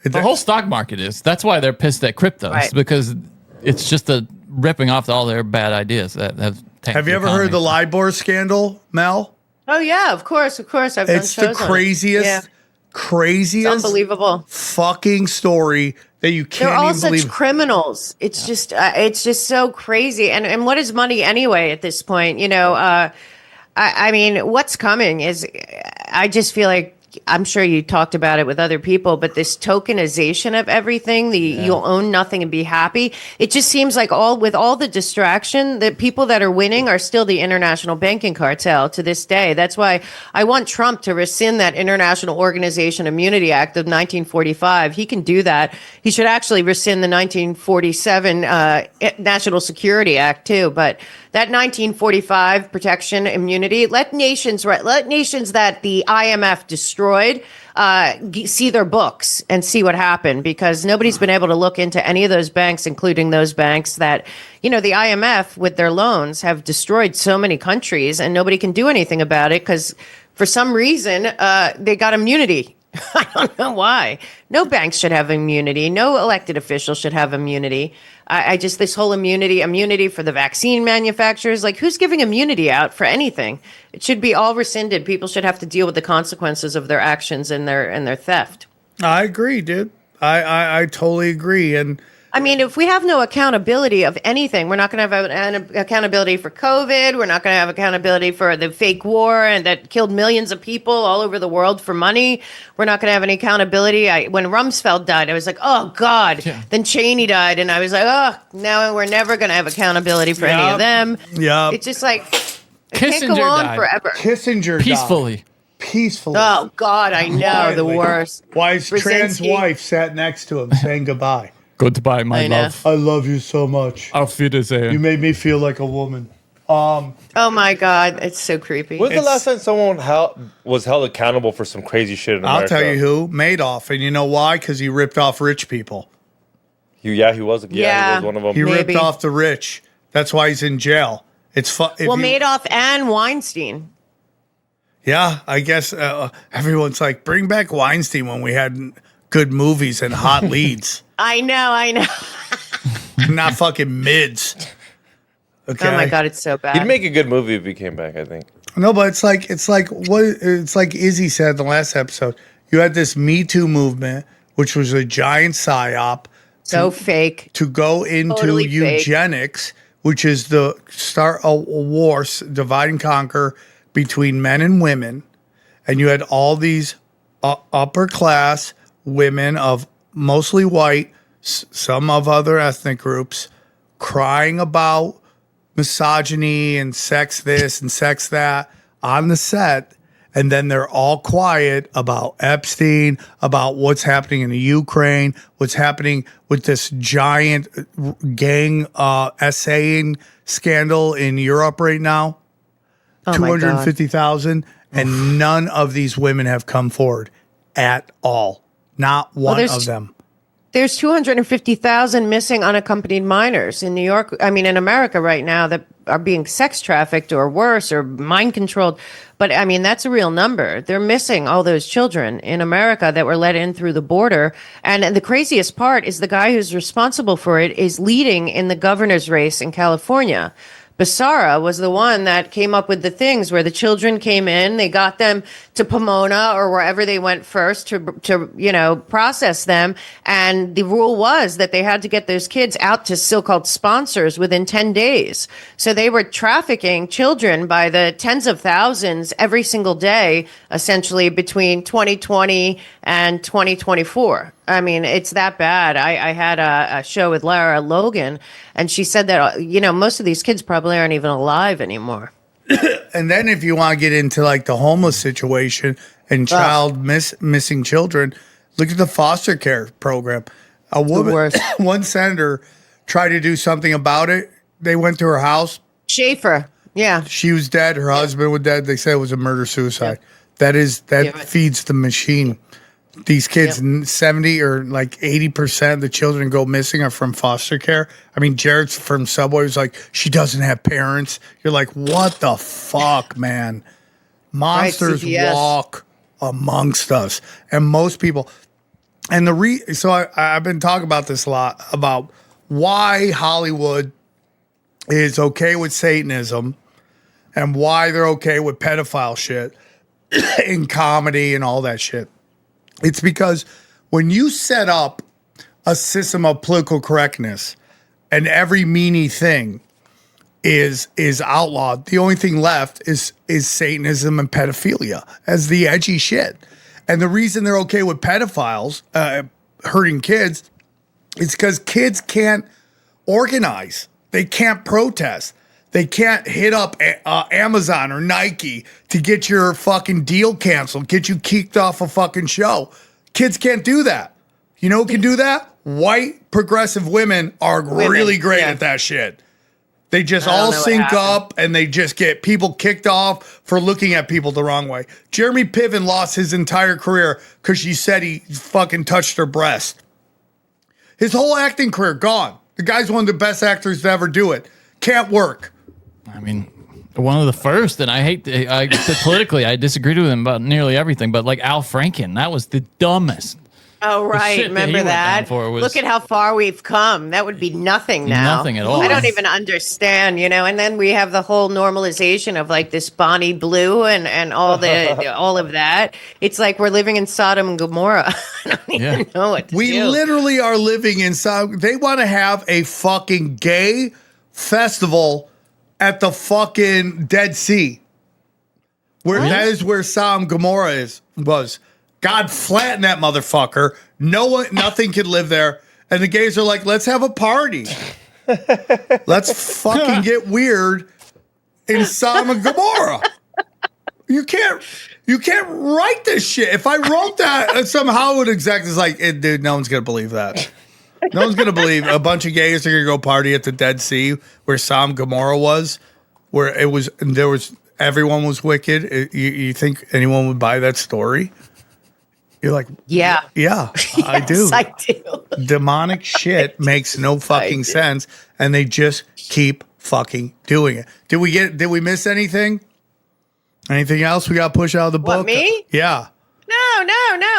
The whole stock market is. That's why they're pissed at cryptos, because it's just ripping off all their bad ideas that have you ever heard the LIBOR scandal, Mel? Oh yeah, of course. I've done shows on it. It's the craziest, it's unbelievable fucking story that you can't They're all even believe. such criminals. It's just so crazy. And what is money anyway at this point? I mean, what's coming is, I just feel like, I'm sure you talked about it with other people, but this tokenization of everything, you'll own nothing and be happy. It just seems like with all the distraction, the people that are winning are still the international banking cartel to this day. That's why I want Trump to rescind that International Organization Immunity Act of 1945. He can do that. He should actually rescind the 1947 National Security Act too. But that 1945 protection immunity, let nations that the IMF destroyed see their books and see what happened, because nobody's been able to look into any of those banks, including those banks that, the IMF with their loans have destroyed so many countries, and nobody can do anything about it because for some reason they got immunity. I don't know why. No banks should have immunity. No elected official should have immunity. I just, this whole immunity for the vaccine manufacturers, like, who's giving immunity out for anything? It should be all rescinded. People should have to deal with the consequences of their actions and their theft. I agree, dude. I totally agree. And I mean, if we have no accountability of anything, we're not going to have an accountability for COVID. We're not going to have accountability for the fake war and that killed millions of people all over the world for money. We're not going to have any accountability. When Rumsfeld died, I was like, oh, God. Yeah. Then Cheney died, and I was like, oh, now we're never going to have accountability for any of them. Yeah. It's just like, it Kissinger can't go on died. forever. Kissinger Peacefully. died. Oh, God, I know. The worst. Why his trans wife sat next to him saying goodbye. Goodbye, my love. I love you so much. Auf Wiedersehen. You made me feel like a woman. Oh my God, it's so creepy. When's the last time someone was held accountable for some crazy shit in America? I'll tell you who, Madoff, and you know why? Because he ripped off rich people. He was one of them. He ripped off the rich. That's why he's in jail. It's Madoff and Weinstein. Yeah, I guess everyone's like, bring back Weinstein when we had good movies and hot leads. I know. Not fucking mids. Okay. Oh my God, it's so bad. He'd make a good movie if he came back, I think. No, but it's like Izzy said in the last episode. You had this Me Too movement, which was a giant psyop. So fake. To go into totally eugenics, which is the start a war, divide and conquer between men and women. And you had all these upper class women of mostly white, some of other ethnic groups, crying about misogyny and sex this and sex that on the set. And then they're all quiet about Epstein, about what's happening in the Ukraine, what's happening with this giant gang essaying scandal in Europe right now. 250,000. And none of these women have come forward at all. Not one of them. There's 250,000 missing unaccompanied minors in New York. I mean, in America right now that are being sex trafficked or worse or mind controlled. But I mean, that's a real number. They're missing all those children in America that were let in through the border. And the craziest part is the guy who's responsible for it is leading in the governor's race in California. Becerra was the one that came up with the things where the children came in, they got them to Pomona or wherever they went first to process them. And the rule was that they had to get those kids out to so-called sponsors within 10 days. So they were trafficking children by the tens of thousands every single day, essentially between 2020 and 2024. I mean, it's that bad. I had a show with Lara Logan, and she said that, most of these kids probably aren't even alive anymore. And then if you want to get into like the homeless situation and missing children, look at the foster care program. A woman, one senator tried to do something about it. They went to her house. Schaefer. Yeah. She was dead. Her husband was dead. They said it was a murder-suicide. Yeah. That feeds the machine. These kids, 70 or like 80% of the children go missing are from foster care. I mean, Jared's from Subway was like, she doesn't have parents. You're like, what the fuck, man? Monsters walk amongst us. And most people, and so I've been talking about this a lot, about why Hollywood is okay with Satanism and why they're okay with pedophile shit in comedy and all that shit. It's because when you set up a system of political correctness and every meanie thing is outlawed, the only thing left is Satanism and pedophilia as the edgy shit. And the reason they're okay with pedophiles hurting kids is because kids can't organize. They can't protest. They can't hit up Amazon or Nike to get your fucking deal canceled, get you kicked off a fucking show. Kids can't do that. You know who can do that? White progressive women are really great at that shit. They just all sync up and they just get people kicked off for looking at people the wrong way. Jeremy Piven lost his entire career because she said he fucking touched her breast. His whole acting career, gone. The guy's one of the best actors to ever do it. Can't work. I mean, one of the first, and politically, I disagreed with him about nearly everything, but like Al Franken, that was the dumbest. Oh, right. Remember that? Look at how far we've come. That would be nothing now. Nothing at all. I don't even understand, and then we have the whole normalization of like this Bonnie Blue and all all of that. It's like we're living in Sodom and Gomorrah. I don't even know what to do. We literally are living in Sodom. They want to have a fucking gay festival at the fucking Dead Sea. That is where Sodom and Gomorrah was. God flattened that motherfucker. Nothing could live there. And the gays are like, let's have a party. Let's fucking get weird in Sodom and Gomorrah. You can't write this shit. If I wrote that, somehow it would exact is like, dude, no one's gonna believe that. No one's gonna believe a bunch of gays are gonna go party at the Dead Sea where Sodom and Gomorrah was, where everyone was wicked. You think anyone would buy that story? You're like, yeah, I do. I do. Demonic shit makes no fucking sense, and they just keep fucking doing it. Did we miss anything? Anything else we got to push out of the book? What, me? Yeah. No.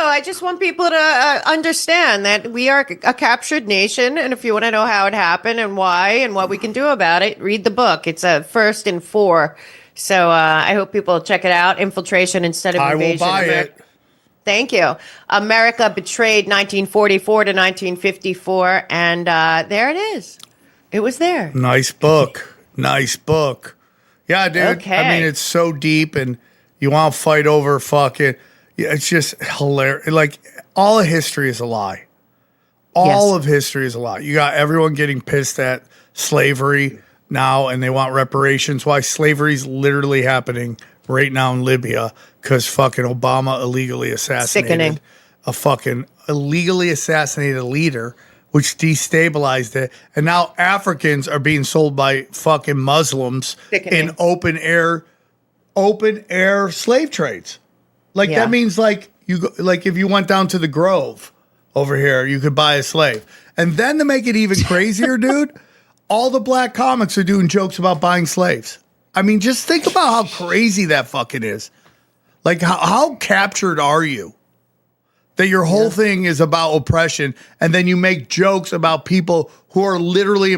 I just want people to understand that we are a captured nation, and if you want to know how it happened and why and what we can do about it, read the book. It's a first in 4. So I hope people check it out. Infiltration instead of invasion. I will buy it. Thank you. America betrayed 1944 to 1954, and there it is. It was there. Nice book. Yeah, dude. Okay. I mean, it's so deep, and you want to fight over fucking. Yeah, it's just hilarious. Like, all of history is a lie. All of history is a lie. You got everyone getting pissed at slavery now, and they want reparations. Why slavery is literally happening right now in Libya because fucking Obama illegally assassinated a leader, which destabilized it. And now Africans are being sold by fucking Muslims in open air slave trades. Like that means like if you went down to the Grove over here, you could buy a slave. And then to make it even crazier, dude, all the black comics are doing jokes about buying slaves. I mean, just think about how crazy that fucking is. Like, how captured are you? That your whole thing is about oppression, and then you make jokes about people who are literally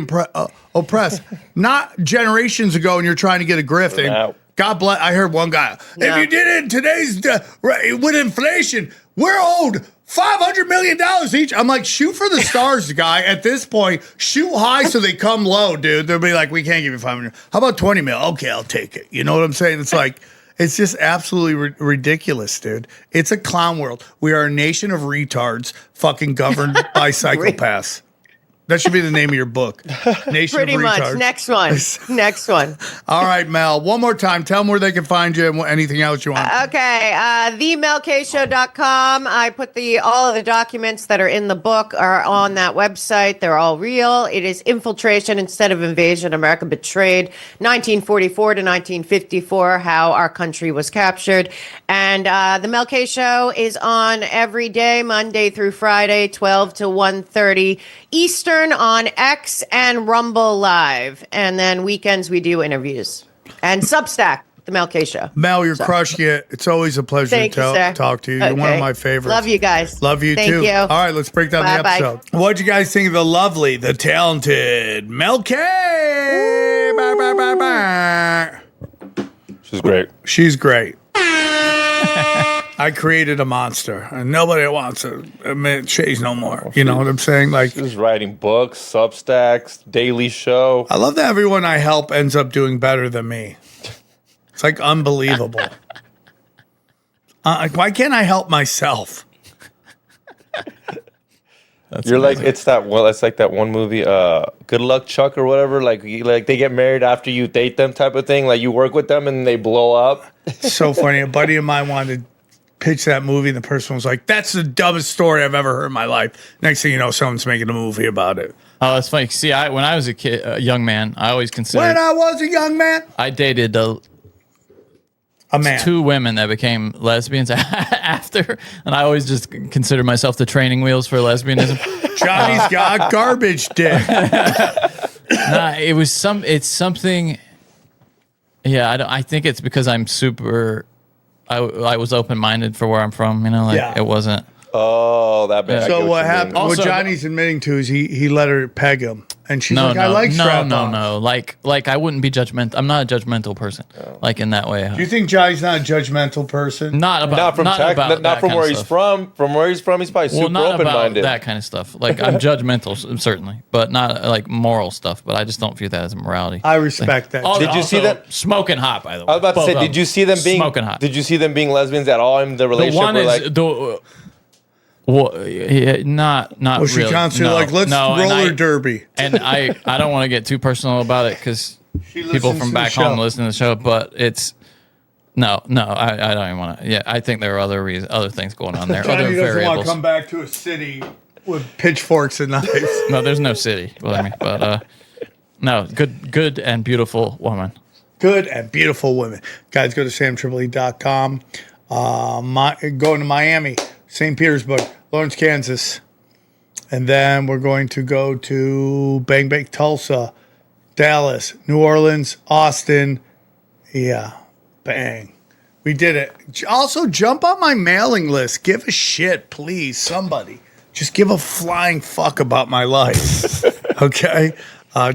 oppressed. Not generations ago, and you're trying to get a grift. And God bless. I heard one guy, if you did it in today's, with inflation, we're owed $500 million each. I'm like, shoot for the stars, guy. At this point, shoot high so they come low, dude. They'll be like, we can't give you $500. How about 20 mil? Okay, I'll take it. You know what I'm saying? It's like, it's just absolutely ridiculous, dude. It's a clown world. We are a nation of retards fucking governed by psychopaths. That should be the name of your book. Nation Pretty of much. Retards. Next one. All right, Mel. One more time. Tell them where they can find you and anything else you want. Okay. TheMelKShow.com. I put all of the documents that are in the book are on that website. They're all real. It is Infiltration instead of Invasion. America betrayed 1944 to 1954, how our country was captured. And The Mel K Show is on every day, Monday through Friday, 12 to 1:30 Eastern on X and Rumble Live. And then weekends we do interviews. And Substack, The Mel K Show. Mel, you're crushing it. It's always a pleasure to talk to you. You're one of my favorites. Love you guys. Love you too. Thank you. All right, let's break down the episode. What'd you guys think of the lovely, the talented Mel K? Bye, bye, bye, bye. She's great. She's great. I created a monster, and nobody wants to admit she's no more. You know what I'm saying? Like, she's writing books, Substacks, daily show. I love that everyone I help ends up doing better than me. It's like unbelievable. Why can't I help myself? You're amazing. Like, it's that one. It's like that one movie, Good Luck Chuck or whatever. Like they get married after you date them, type of thing. Like you work with them and they blow up. It's so funny. A buddy of mine wanted to pitched that movie, and the person was like, "That's the dumbest story I've ever heard in my life." Next thing you know, someone's making a movie about it. Oh, that's funny. See, when I was a young man, I always considered. When I was a young man, I dated a man. 2 women that became lesbians after, and I always just considered myself the training wheels for lesbianism. Johnny's got garbage dick. Nah, it's something. Yeah, I think it's because I'm super. I was open minded for where I'm from. It wasn't. Oh, that bad. So what happened? What Johnny's admitting to is he let her peg him, and she's like, "I like strap-ons." No. Like I wouldn't be judgmental. I'm not a judgmental person. Like in that way. Do you think Johnny's not a judgmental person? Not from where he's from. From where he's from, he's probably super open-minded. That kind of stuff. Like I'm judgmental, certainly, but not like moral stuff. But I just don't view that as a morality. I respect that. Did you see that smoking hot? By the way, I was about to say, did you see them being smoking hot? Did you see them being lesbians at all in the relationship? Well, yeah, not well, she really. constantly like, let's roller derby. And I don't want to get too personal about it because people from back home listen to the show, but it's no, I don't even want to. Yeah, I think there are other things going on there. Johnny other doesn't variables. want to come back to a city with pitchforks and knives. No, there's no city, believe me. But no, good and beautiful woman. Good and beautiful women. Guys, go to samtripoli.com. Going to Miami, St. Petersburg, Lawrence, Kansas. And then we're going to go to Bang Bang, Tulsa, Dallas, New Orleans, Austin. Yeah, bang. We did it. Also, jump on my mailing list. Give a shit, please, somebody. Just give a flying fuck about my life. Okay?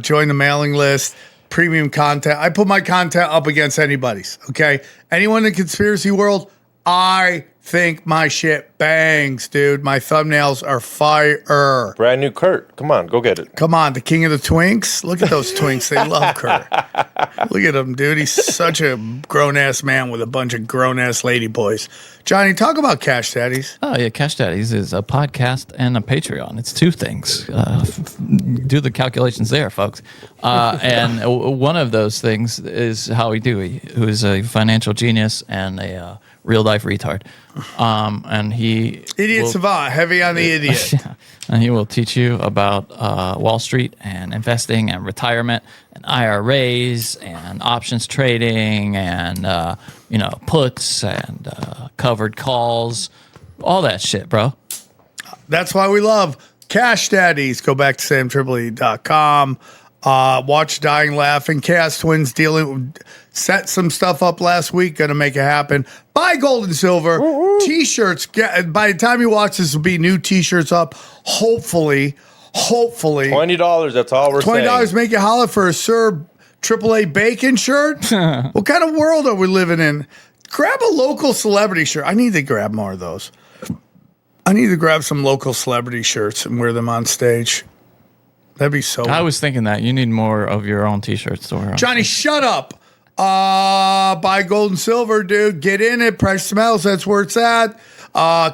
Join the mailing list. Premium content. I put my content up against anybody's. Okay? Anyone in the conspiracy world, I think my shit bangs, dude. My thumbnails are fire. Brand new Kurt. Come on, go get it. Come on, the king of the twinks. Look at those twinks. They love Kurt. Look at him, dude. He's such a grown-ass man with a bunch of grown-ass lady boys. Johnny, talk about Cash Daddies. Oh, yeah. Cash Daddies is a podcast and a Patreon. It's 2 things. Do the calculations there, folks. And one of those things is Howie Dewey, who is a financial genius and a real-life retard. And he... Idiot savant, heavy on the idiot. And he will teach you about Wall Street and investing and retirement and IRAs and options trading and, puts and covered calls, all that shit, bro. That's why we love Cash Daddies. Go back to samtripoli.com. Watch Dying Laughing. Chaos Twins set some stuff up last week. Going to make it happen. Buy gold and silver. T-shirts. By the time you watch this, will be new T-shirts up. Hopefully. $20. That's all we're saying. $20 make you holler for a Sir AAA bacon shirt. What kind of world are we living in? Grab a local celebrity shirt. I need to grab more of those. I need to grab some local celebrity shirts and wear them on stage. That'd be so. I was thinking that you need more of your own T-shirts to wear. Johnny, shut up. Buy gold and silver, dude. Get in it. Precious metals. That's where it's at.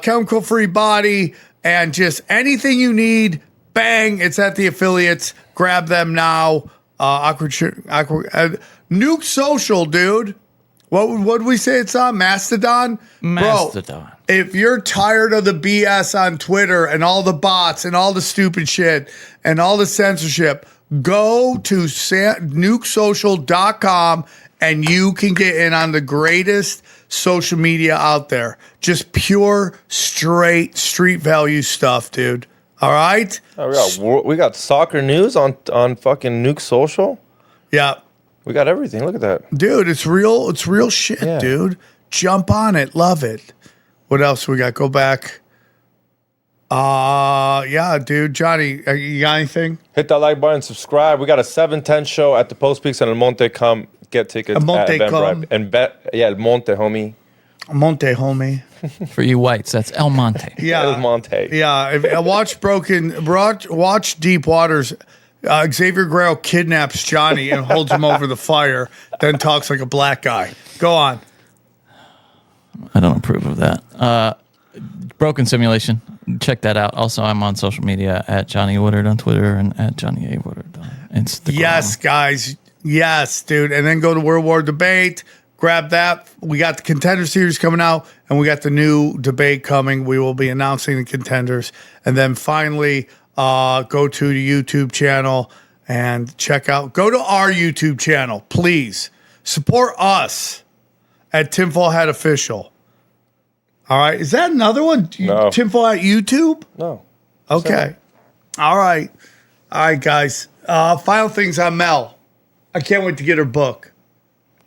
Chemical free body and just anything you need. Bang. It's at the affiliates. Grab them now. Nuke Social, dude. What would we say it's on? Mastodon? Mastodon. Bro, if you're tired of the BS on Twitter and all the bots and all the stupid shit and all the censorship, go to nukesocial.com and you can get in on the greatest social media out there. Just pure, straight, street value stuff, dude. All right? We got soccer news on fucking Nuke Social. Yeah. We got everything. Look at that. Dude, it's real shit, dude. Jump on it. Love it. What else we got? Go back. Yeah, dude. Johnny, you got anything? Hit that like button, subscribe. We got a 7:10 show at the Post Peaks and El Monte. Come get tickets. El Monte, El Monte, homie. El Monte, homie. For you whites, that's El Monte. Yeah. El Monte. Yeah. Watch Deep Waters. Xavier Grail kidnaps Johnny and holds him over the fire, then talks like a black guy. Go on. I don't approve of that. Broken Simulation. Check that out. Also, I'm on social media at Johnny Woodard on Twitter and at Johnny A. Woodard on Instagram. Yes, guys. Yes, dude. And then go to World War Debate. grab that. We got the contender series coming out, and we got the new debate coming. We will be announcing the contenders. And then finally, go to the YouTube channel and go to our YouTube channel, please. Support us at Tinfoil Hat Official. All right. Is that another one? No. Tinfoil Hat YouTube? No. Okay. All right. All right, guys. Final things on Mel. I can't wait to get her book.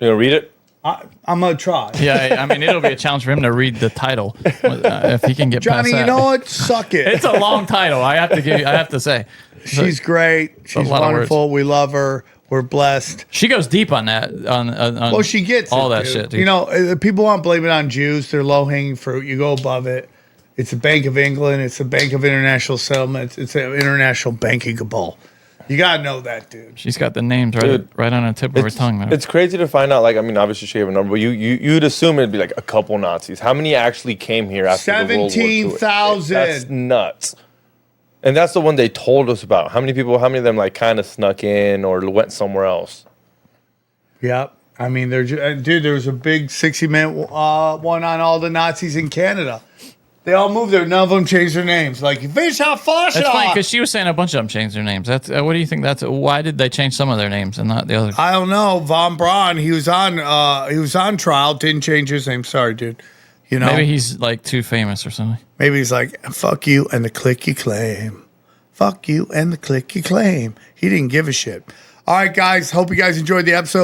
You gonna read it? I'm going to try. Yeah, I mean, it'll be a challenge for him to read the title if he can get Johnny, past that. you know what? Suck it. It's a long title. I have to say. She's great. She's wonderful. We love her. We're blessed. She goes deep on that. Well, she gets all it, that dude. shit, dude. You know, people want to blame it on Jews. They're low-hanging fruit. You go above it. It's the Bank of England. It's the Bank of International Settlements. It's an international banking cabal. You got to know that, dude. She's got the names right on the tip of her tongue. Man. It's crazy to find out. Like, I mean, obviously she gave a number, but you'd assume it'd be like a couple Nazis. How many actually came here after the World War II? 17,000. That's nuts. And that's the one they told us about. How many of them like kind of snuck in or went somewhere else? Yep. I mean, there was a big 60-minute one on all the Nazis in Canada. They all moved there. None of them changed their names. Like, That's funny because she was saying a bunch of them changed their names. That's what do you think? Why did they change some of their names and not the others? I don't know. Von Braun, he was on trial. Didn't change his name. Sorry, dude. You know, maybe he's like too famous or something. Maybe he's like, fuck you and the click you claim. Fuck you and the click you claim. He didn't give a shit. All right, guys. Hope you guys enjoyed the episode.